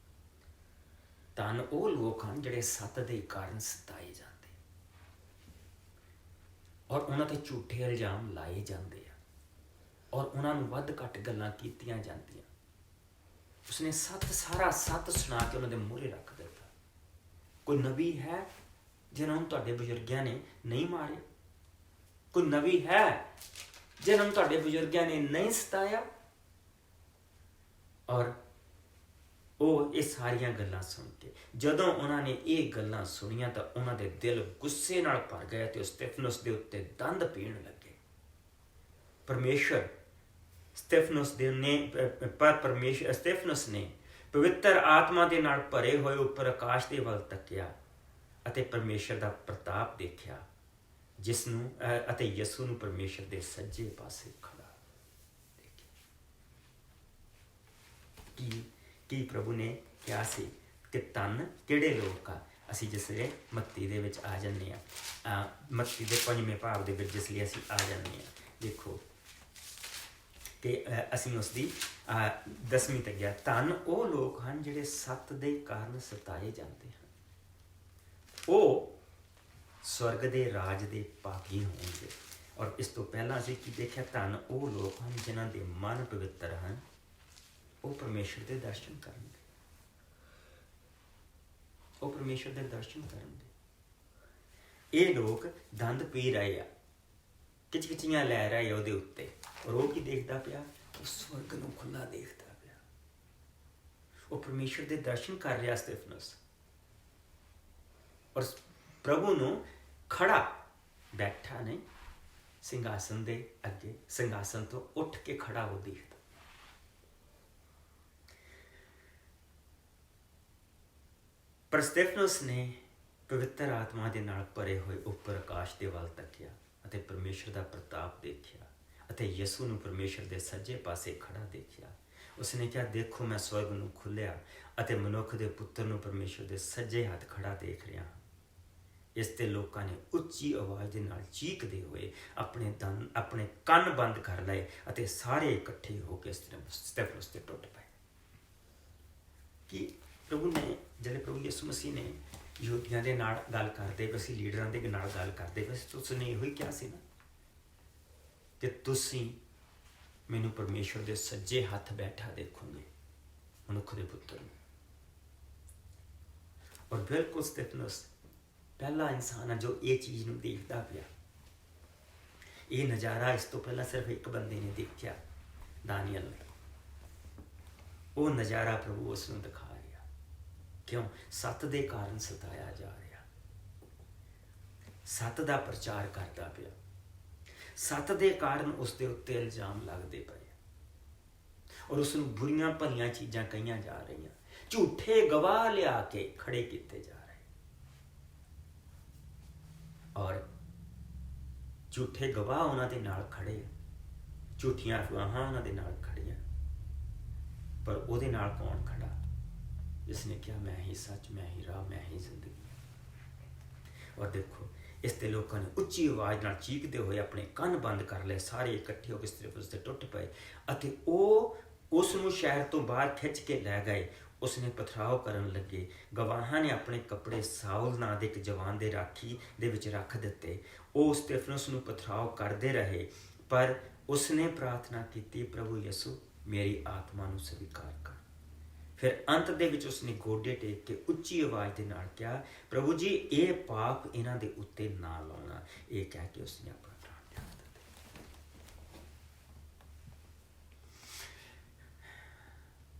ਧੰਨ ਉਹ ਲੋਕ ਹਨ ਜਿਹੜੇ ਸੱਤ ਦੇ ਕਾਰਨ ਸਤਾਏ ਜਾਂਦੇ ਔਰ ਉਹਨਾਂ ਤੇ ਝੂਠੇ ਇਲਜ਼ਾਮ ਲਾਏ ਜਾਂਦੇ ਆ ਔਰ ਉਹਨਾਂ ਨੂੰ ਵੱਧ ਘੱਟ ਗੱਲਾਂ ਕੀਤੀਆਂ ਜਾਂਦੀਆਂ। ਉਸਨੇ ਸਾਰਾ ਸੱਤ ਸੁਣਾ ਕੇ ਉਹਨਾਂ ਦੇ ਮੂਹਰੇ ਰੱਖ ਦਿੱਤਾ। ਕੋਈ ਨਬੀ ਹੈ ਜਿਨ੍ਹਾਂ ਨੂੰ ਤੁਹਾਡੇ ਬਜ਼ੁਰਗਾਂ ਨੇ ਨਹੀਂ ਮਾਰਿਆ? ਕੋਈ ਨਬੀ ਹੈ ਜਿਨ੍ਹਾਂ ਨੂੰ ਤੁਹਾਡੇ ਬਜ਼ੁਰਗਾਂ ਨੇ ਨਹੀਂ ਸਤਾਇਆ? ਔਰ ਉਹ ਇਹ ਸਾਰੀਆਂ ਗੱਲਾਂ ਸੁਣ ਕੇ ਜਦੋਂ ਉਹਨਾਂ ਨੇ ਇਹ ਗੱਲਾਂ ਸੁਣੀਆਂ ਤਾਂ ਉਹਨਾਂ ਦੇ ਦਿਲ ਗੁੱਸੇ ਨਾਲ ਭਰ ਗਏ ਤੇ ਸਤਿਫਨਸ ਦੇ ਉੱਤੇ ਦੰਦ ਪੀਣ ਲੱਗੇ। ਸਤਿਫਨਸ ਨੇ ਪਵਿੱਤਰ ਆਤਮਾ ਦੇ ਨਾਲ ਭਰੇ ਹੋਏ ਉੱਪਰ ਆਕਾਸ਼ ਦੇ ਵੱਲ ਤੱਕਿਆ ਅਤੇ ਪਰਮੇਸ਼ਰ ਦਾ ਪ੍ਰਤਾਪ ਦੇਖਿਆ, ਜਿਸ ਨੂੰ ਅਤੇ ਯਿਸੂ ਨੂੰ ਪਰਮੇਸ਼ਰ ਦੇ ਸੱਜੇ ਪਾਸੇ ਖੜਾ ਦੇਖਿਆ। ਕੀ ਪ੍ਰਭੂ ਨੇ ਕਿਹਾ ਸੀ ਕਿ ਧੰਨ ਕਿਹੜੇ ਲੋਕ ਆ? ਅਸੀਂ ਜਿਸ ਵੇਲੇ ਮੱਤੀ ਦੇ ਵਿੱਚ ਆ ਜਾਂਦੇ ਹਾਂ, ਮੱਤੀ ਦੇ 5ਵੇਂ ਭਾਵ ਦੇ ਵਿੱਚ ਜਿਸ ਲਈ ਅਸੀਂ ਆ ਜਾਂਦੇ ਹਾਂ, ਦੇਖੋ ਕਿ ਅਸੀਂ ਉਸਦੀ 10ਵੀਂ ਤੱਕ ਗਿਆ। ਧੰਨ ਉਹ ਲੋਕ ਹਨ ਜਿਹੜੇ ਸੱਤ ਦੇ ਕਾਰਨ ਸਤਾਏ ਜਾਂਦੇ ਹਨ, ਉਹ ਸਵਰਗ ਦੇ ਰਾਜ ਦੇ ਭਾਗੀ ਹੋਣਗੇ। ਔਰ ਇਸ ਤੋਂ ਪਹਿਲਾਂ ਅਸੀਂ ਕੀ ਦੇਖਿਆ? ਧੰਨ ਉਹ ਲੋਕ ਹਨ ਜਿਨ੍ਹਾਂ ਦੇ ਮਨ ਪਵਿੱਤਰ ਹਨ, ਉਹ ਪਰਮੇਸ਼ਰ ਦੇ ਦਰਸ਼ਨ ਕਰਨਗੇ। ਉਹ ਪਰਮੇਸ਼ਰ ਦੇ ਦਰਸ਼ਨ ਕਰਨਗੇ। ਇਹ ਲੋਕ ਦੰਦ ਪੀ ਰਹੇ ਆ, ਕਿਚਕਿਚੀਆਂ ਲੈ ਰਹੇ ਉਹਦੇ ਉੱਤੇ, ਔਰ ਉਹ ਕੀ ਦੇਖਦਾ ਪਿਆ? ਉਹ ਸਵਰਗ ਨੂੰ ਖੁੱਲਾ ਦੇਖਦਾ ਪਿਆ। ਉਹ ਪਰਮੇਸ਼ਰ ਦੇ ਦਰਸ਼ਨ ਕਰ ਰਿਹਾ ਸਤਿਫਨਸ, ਔਰ ਪ੍ਰਭੂ ਨੂੰ ਖੜਾ ਬੈਠਾ ਨਹੀਂ, ਸਿੰਘਾਸਨ ਦੇ ਅੱਗੇ, ਸਿੰਘਾਸਨ ਤੋਂ ਉੱਠ ਕੇ ਖੜਾ ਉਹ ਦੇਖਦਾ। ਪਰ ਸਤਿਫਨਸ ਨੇ ਪਵਿੱਤਰ ਆਤਮਾ ਦੇ ਨਾਲ ਭਰੇ ਹੋਏ ਉੱਪਰ ਆਕਾਸ਼ ਦੇ ਵੱਲ ਤੱਕਿਆ ਅਤੇ ਪਰਮੇਸ਼ਰ ਦਾ ਪ੍ਰਤਾਪ ਦੇਖਿਆ ਅਤੇ ਯਿਸੂ ਨੂੰ ਪਰਮੇਸ਼ਰ ਦੇ ਸੱਜੇ ਪਾਸੇ ਖੜਾ ਦੇਖਿਆ। ਉਸਨੇ ਕਿਹਾ, ਦੇਖੋ ਮੈਂ ਸਵਰਗ ਨੂੰ ਖੁੱਲਿਆ ਅਤੇ ਮਨੁੱਖ ਦੇ ਪੁੱਤਰ ਨੂੰ ਪਰਮੇਸ਼ਰ ਦੇ ਸੱਜੇ ਹੱਥ ਖੜਾ ਦੇਖ ਰਿਹਾ ਹਾਂ। ਇਸ ਤੇ ਲੋਕਾਂ ਨੇ ਉੱਚੀ ਆਵਾਜ਼ ਦੇ ਨਾਲ ਚੀਕਦੇ ਹੋਏ ਆਪਣੇ ਕੰਨ ਬੰਦ ਕਰ ਲਏ ਅਤੇ ਸਾਰੇ ਇਕੱਠੇ ਹੋ ਕੇ ਸਤਿਫਨਸ ਤੇ ਟੁੱਟ ਪਏ। ਕਿ ਪ੍ਰਭੂ ਨੇ, ਜਿਹੜੇ ਪ੍ਰਭੂ ਯਿਸੂ ਮਸੀਹ ਨੇ ਯਹੂਦੀਆਂ ਦੇ ਨਾਲ ਗੱਲ ਕਰਦੇ ਪਏ ਸੀ, ਲੀਡਰਾਂ ਦੇ ਨਾਲ ਗੱਲ ਕਰਦੇ ਪਏ ਸੀ, ਉਸਨੇ ਇਹੋ ਹੀ ਕਿਹਾ ਸੀ ਨਾ ਕਿ ਤੁਸੀਂ ਮੈਨੂੰ ਪਰਮੇਸ਼ਰ ਦੇ ਸੱਜੇ ਹੱਥ ਬੈਠਾ ਦੇਖੋਗੇ, ਮਨੁੱਖ ਦੇ ਪੁੱਤਰ ਨੂੰ। ਔਰ ਬਿਲਕੁਲ ਸਤਿਫਨਸ ਪਹਿਲਾ ਇਨਸਾਨ ਹੈ ਜੋ ਇਹ ਚੀਜ਼ ਨੂੰ ਦੇਖਦਾ ਪਿਆ। ਇਹ ਨਜ਼ਾਰਾ ਇਸ ਤੋਂ ਪਹਿਲਾਂ ਸਿਰਫ ਇੱਕ ਬੰਦੇ ਨੇ ਦੇਖਿਆ, ਦਾਨੀਅਲ ਨੇ। ਉਹ ਨਜ਼ਾਰਾ ਪ੍ਰਭੂ ਉਸ ਨੂੰ ਦਿਖਾ ਰਿਹਾ। ਕਿਉਂ? ਸੱਤ ਦੇ ਕਾਰਨ ਸਤਾਇਆ ਜਾ ਰਿਹਾ, ਸੱਤ ਦਾ ਪ੍ਰਚਾਰ ਕਰਦਾ ਪਿਆ, ਸੱਤ ਦੇ ਕਾਰਨ ਉਸ ਦੇ ਉੱਤੇ ਇਲਜ਼ਾਮ ਲੱਗਦੇ ਪਏ ਔਰ ਉਸ ਨੂੰ ਬੁਰੀਆਂ ਭਲੀਆਂ ਚੀਜ਼ਾਂ ਕਹੀਆਂ ਜਾ ਰਹੀਆਂ, ਝੂਠੇ ਗਵਾਹ ਲਿਆ ਕੇ ਖੜੇ ਕੀਤੇ ਜਾ ਰਹੇ ਔਰ ਝੂਠੇ ਗਵਾਹ ਉਹਨਾਂ ਦੇ ਨਾਲ ਖੜੇ, ਝੂਠੀਆਂ ਅਫਵਾਹਾਂ ਉਹਨਾਂ ਦੇ ਨਾਲ ਖੜੀਆਂ। ਪਰ ਉਹਦੇ ਨਾਲ ਕੌਣ ਖੜਾ? ਜਿਸਨੇ ਕਿਹਾ ਮੈਂ ਹੀ ਸੱਚ, ਮੈਂ ਹੀ ਰਾਹ, ਮੈਂ ਹੀ ਜ਼ਿੰਦਗੀ। ਔਰ ਦੇਖੋ ਇਸ ਤੇ ਲੋਕਾਂ ਨੇ ਉੱਚੀ ਆਵਾਜ਼ ਨਾਲ ਚੀਕਦੇ ਹੋਏ ਆਪਣੇ ਕੰਨ ਬੰਦ ਕਰ ਲਏ, ਸਾਰੇ ਇਕੱਠੇ ਹੋ ਕੇ ਸਿਰਫ ਉਸ ਤੇ ਟੁੱਟ ਪਏ ਅਤੇ ਉਹ ਉਸ ਨੂੰ ਸ਼ਹਿਰ ਤੋਂ ਬਾਹਰ ਖਿੱਚ ਕੇ ਲੈ ਗਏ। ਉਸਨੇ ਪਥਰਾਓ ਕਰਨ ਲੱਗੇ। ਗਵਾਹਾਂ ਨੇ ਆਪਣੇ ਕੱਪੜੇ ਸਾਊਲ ਨਾਂ ਦੇ ਇੱਕ ਜਵਾਨ ਦੇ ਰਾਖੀ ਦੇ ਵਿੱਚ ਰੱਖ ਦਿੱਤੇ। ਉਹ ਸਤਿਫਨਸ ਨੂੰ ਪਥਰਾਓ ਕਰਦੇ ਰਹੇ, ਪਰ ਉਸਨੇ ਪ੍ਰਾਰਥਨਾ ਕੀਤੀ, ਪ੍ਰਭੂ ਯਿਸੂ ਮੇਰੀ ਆਤਮਾ ਨੂੰ ਸਵੀਕਾਰ ਕਰ। ਫਿਰ ਅੰਤ ਦੇ ਵਿੱਚ ਉਸਨੇ ਗੋਡੇ ਟੇਕ ਕੇ ਉੱਚੀ ਆਵਾਜ਼ ਦੇ ਨਾਲ ਕਿਹਾ, ਪ੍ਰਭੂ ਜੀ ਇਹ ਪਾਪ ਇਹਨਾਂ ਦੇ ਉੱਤੇ ਨਾ ਲਾਉਣਾ। ਇਹ ਕਹਿ ਕੇ ਉਸਨੇ ਆਪਣਾ ਪ੍ਰਾਣ ਤਿਆਗ ਦਿੱਤਾ।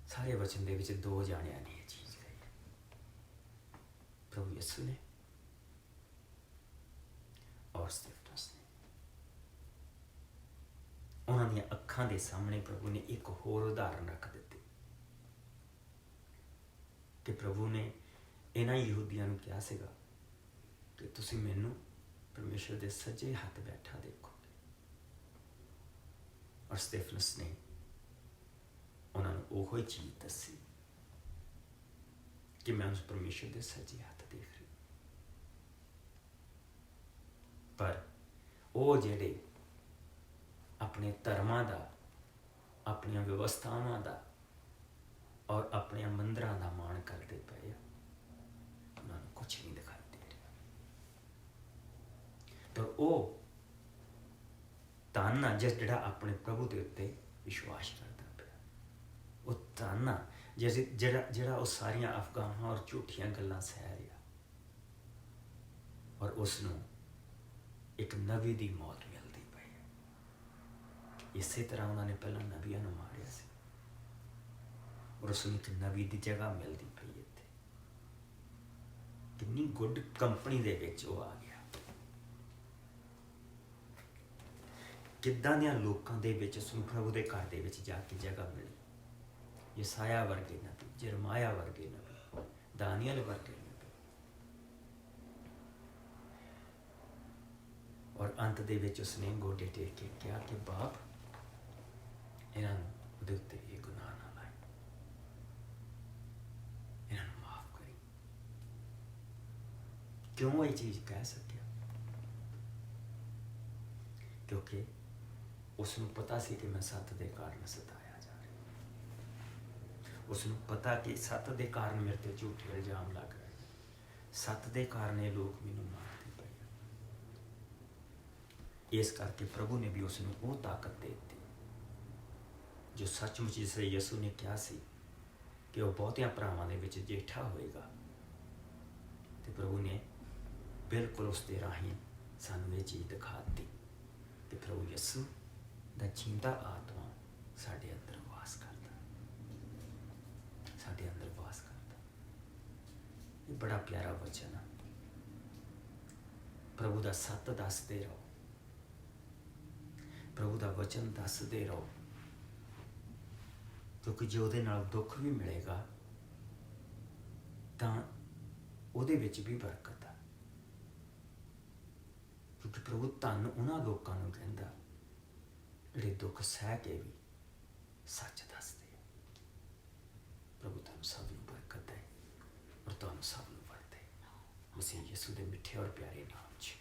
ਸਾਰੇ ਵਚਨ ਦੇ ਵਿੱਚ ਦੋ ਜਾਣਿਆਂ ਨੇ ਇਹ ਚੀਜ਼ ਕਹੀ, ਪ੍ਰਭੂ ਯਿਸੂ ਨੇ ਔਰ ਸਤਿਫਨਸ ਨੇ। ਉਹਨਾਂ ਦੀਆਂ ਅੱਖਾਂ ਦੇ ਸਾਹਮਣੇ ਪ੍ਰਭੂ ਨੇ ਇੱਕ ਹੋਰ ਉਦਾਹਰਨ ਰੱਖ ਦਿੱਤੀ ਕਿ ਪ੍ਰਭੂ ਨੇ ਇਹਨਾਂ ਯਹੂਦੀਆਂ ਨੂੰ ਕਿਹਾ ਸੀਗਾ ਕਿ ਤੁਸੀਂ ਮੈਨੂੰ ਪਰਮੇਸ਼ਰ ਦੇ ਸੱਜੇ ਹੱਥ ਬੈਠਾ ਦੇਖੋਗੇ। ਔਰ ਸਤੇਫਨਸ ਨੇ ਉਹਨਾਂ ਨੂੰ ਉਹੋ ਹੀ ਚੀਜ਼ ਦੱਸੀ ਕਿ ਮੈਂ ਉਸ ਪਰਮੇਸ਼ਰ ਦੇ ਸੱਜੇ ਹੱਥ ਦੇਖ ਰਹੀ। ਪਰ ਉਹ ਜਿਹੜੇ ਆਪਣੇ ਧਰਮਾਂ ਦਾ, ਆਪਣੀਆਂ ਵਿਵਸਥਾਵਾਂ ਦਾ ਔਰ ਆਪਣੀਆਂ ਮੰਦਰਾਂ ਦਾ ਮਾਣ ਕਰਦੇ ਪਏ ਆ, ਉਹਨਾਂ ਨੂੰ ਕੁਛ ਨਹੀਂ ਦਿਖਾਈ ਦੇ ਰਿਹਾ। ਤਾਂ ਉਹ ਧੰਨ ਆ ਜਿਹੜਾ ਆਪਣੇ ਪ੍ਰਭੂ ਦੇ ਉੱਤੇ ਵਿਸ਼ਵਾਸ ਕਰਦਾ ਪਿਆ। ਉਹ ਧੰਨ ਆ ਜਿਹੜਾ ਉਹ ਸਾਰੀਆਂ ਅਫਗਾਹਾਂ ਔਰ ਝੂਠੀਆਂ ਗੱਲਾਂ ਸਹਿ ਰਿਹਾ ਔਰ ਉਸ ਨੂੰ ਇੱਕ ਨਬੀ ਦੀ ਮੌਤ ਮਿਲਦੀ ਪਈ ਹੈ। ਇਸੇ ਤਰ੍ਹਾਂ ਉਹਨਾਂ ਨੇ ਪਹਿਲਾਂ ਨਬੀਆਂ ਨੂੰ ਮਾਰਿਆ ਸੀ ਔਰ ਉਸ ਨੂੰ ਇੱਕ ਨਬੀ ਦੀ ਜਗ੍ਹਾ ਮਿਲਦੀ ਪਈ ਇੱਥੇ। ਕਿੰਨੀ ਗੁੱਡ ਕੰਪਨੀ ਦੇ ਵਿੱਚ ਉਹ ਆ ਗਿਆ। ਕਿੱਦਾਂ ਦਿਆਂ ਲੋਕਾਂ ਦੇ ਵਿੱਚ ਉਸ ਨੂੰ ਪ੍ਰਭੂ ਦੇ ਘਰ ਦੇ ਵਿੱਚ ਜਾ ਕੇ ਜਗ੍ਹਾ ਮਿਲੀ। ਯਸਾਇਆ ਵਰਗੇ ਨਬੀ, ਜਰਮਾਇਆ ਵਰਗੇ ਨਬੀ, ਦਾਨੀਅਲ ਵਰਗੇ ਨਬੀ। ਔਰ ਅੰਤ ਦੇ ਵਿੱਚ ਉਸਨੇ ਗੋਡੇ ਟੇਕ ਕੇ ਕਿਹਾ ਕਿ ਬਾਪ, ਇਹਨਾਂ ਨੂੰ ਉਹਦੇ ਉੱਤੇ ਇਹ ਗੁਨਾਹ ਨਾ ਲਾਈ, ਇਹਨਾਂ ਨੂੰ ਮਾਫ ਕਰੀ। ਕਿਉਂ ਇਹ ਚੀਜ਼ ਕਹਿ ਸਕਿਆ? ਕਿਉਂਕਿ ਉਸ ਨੂੰ ਪਤਾ ਸੀ ਕਿ ਮੈਂ ਸੱਤ ਦੇ ਕਾਰਨ ਸਤਾਇਆ ਜਾ ਰਿਹਾ। ਉਸ ਨੂੰ ਪਤਾ ਕਿ ਸੱਤ ਦੇ ਕਾਰਨ ਮੇਰੇ ਤੇ ਝੂਠੇ ਇਲਜ਼ਾਮ ਲੱਗ ਰਹੇ, ਸੱਤ ਦੇ ਕਾਰਨ ਇਹ ਲੋਕ ਮੈਨੂੰ ਮਾਰਦੇ ਪਏ। ਇਸ ਕਰਕੇ ਪ੍ਰਭੂ ਨੇ ਵੀ ਉਸ ਨੂੰ ਉਹ ਤਾਕਤ ਦੇ ਦਿੱਤੀ ਜੋ ਸੱਚਮੁੱਚ ਜਿਸ ਯਿਸੂ ਨੇ ਕਿਹਾ ਸੀ ਕਿ ਉਹ ਬਹੁਤਿਆਂ ਭਰਾਵਾਂ ਦੇ ਵਿੱਚ ਜੇਠਾ ਹੋਏਗਾ। ਤੇ ਪ੍ਰਭੂ ਨੇ ਬਿਲਕੁਲ ਉਸ ਦੇ ਰਾਹੀਂ ਸਾਨੂੰ ਇਹ ਚੀਜ਼ ਦਿਖਾ ਦਿੱਤੀ ਕਿ ਪ੍ਰਭੂ ਯਿਸੂ ਦਾ ਜਿੰਦਾ ਆਤਮਾ ਸਾਡੇ ਅੰਦਰ ਵਾਸ ਕਰਦਾ, ਸਾਡੇ ਅੰਦਰ ਵਾਸ ਕਰਦਾ। ਇਹ ਬੜਾ ਪਿਆਰਾ ਵਚਨ ਹੈ। ਪ੍ਰਭੂ ਦਾ ਸੱਤ ਦੱਸਦੇ ਰਹੋ, ਪ੍ਰਭੂ ਦਾ ਵਚਨ ਦੱਸਦੇ ਰਹੋ, ਕਿਉਂਕਿ ਜੇ ਉਹਦੇ ਨਾਲ ਦੁੱਖ ਵੀ ਮਿਲੇਗਾ ਤਾਂ ਉਹਦੇ ਵਿੱਚ ਵੀ ਬਰਕਤ ਆ। ਕਿਉਂਕਿ ਪ੍ਰਭੂ ਧੰਨ ਉਹਨਾਂ ਲੋਕਾਂ ਨੂੰ ਕਹਿੰਦਾ ਜਿਹੜੇ ਦੁੱਖ ਸਹਿ ਕੇ ਵੀ ਸੱਚ ਦੱਸਦੇ ਆ। ਪ੍ਰਭੂ ਤੁਹਾਨੂੰ ਸਭ ਨੂੰ ਬਰਕਤ ਦੇ ਔਰ ਤੁਹਾਨੂੰ ਸਭ ਨੂੰ ਵਰਤੇ। ਮਸੀਹ ਯਿਸੂ ਦੇ ਮਿੱਠੇ ਔਰ ਪਿਆਰੇ ਨਾਮ 'ਚ।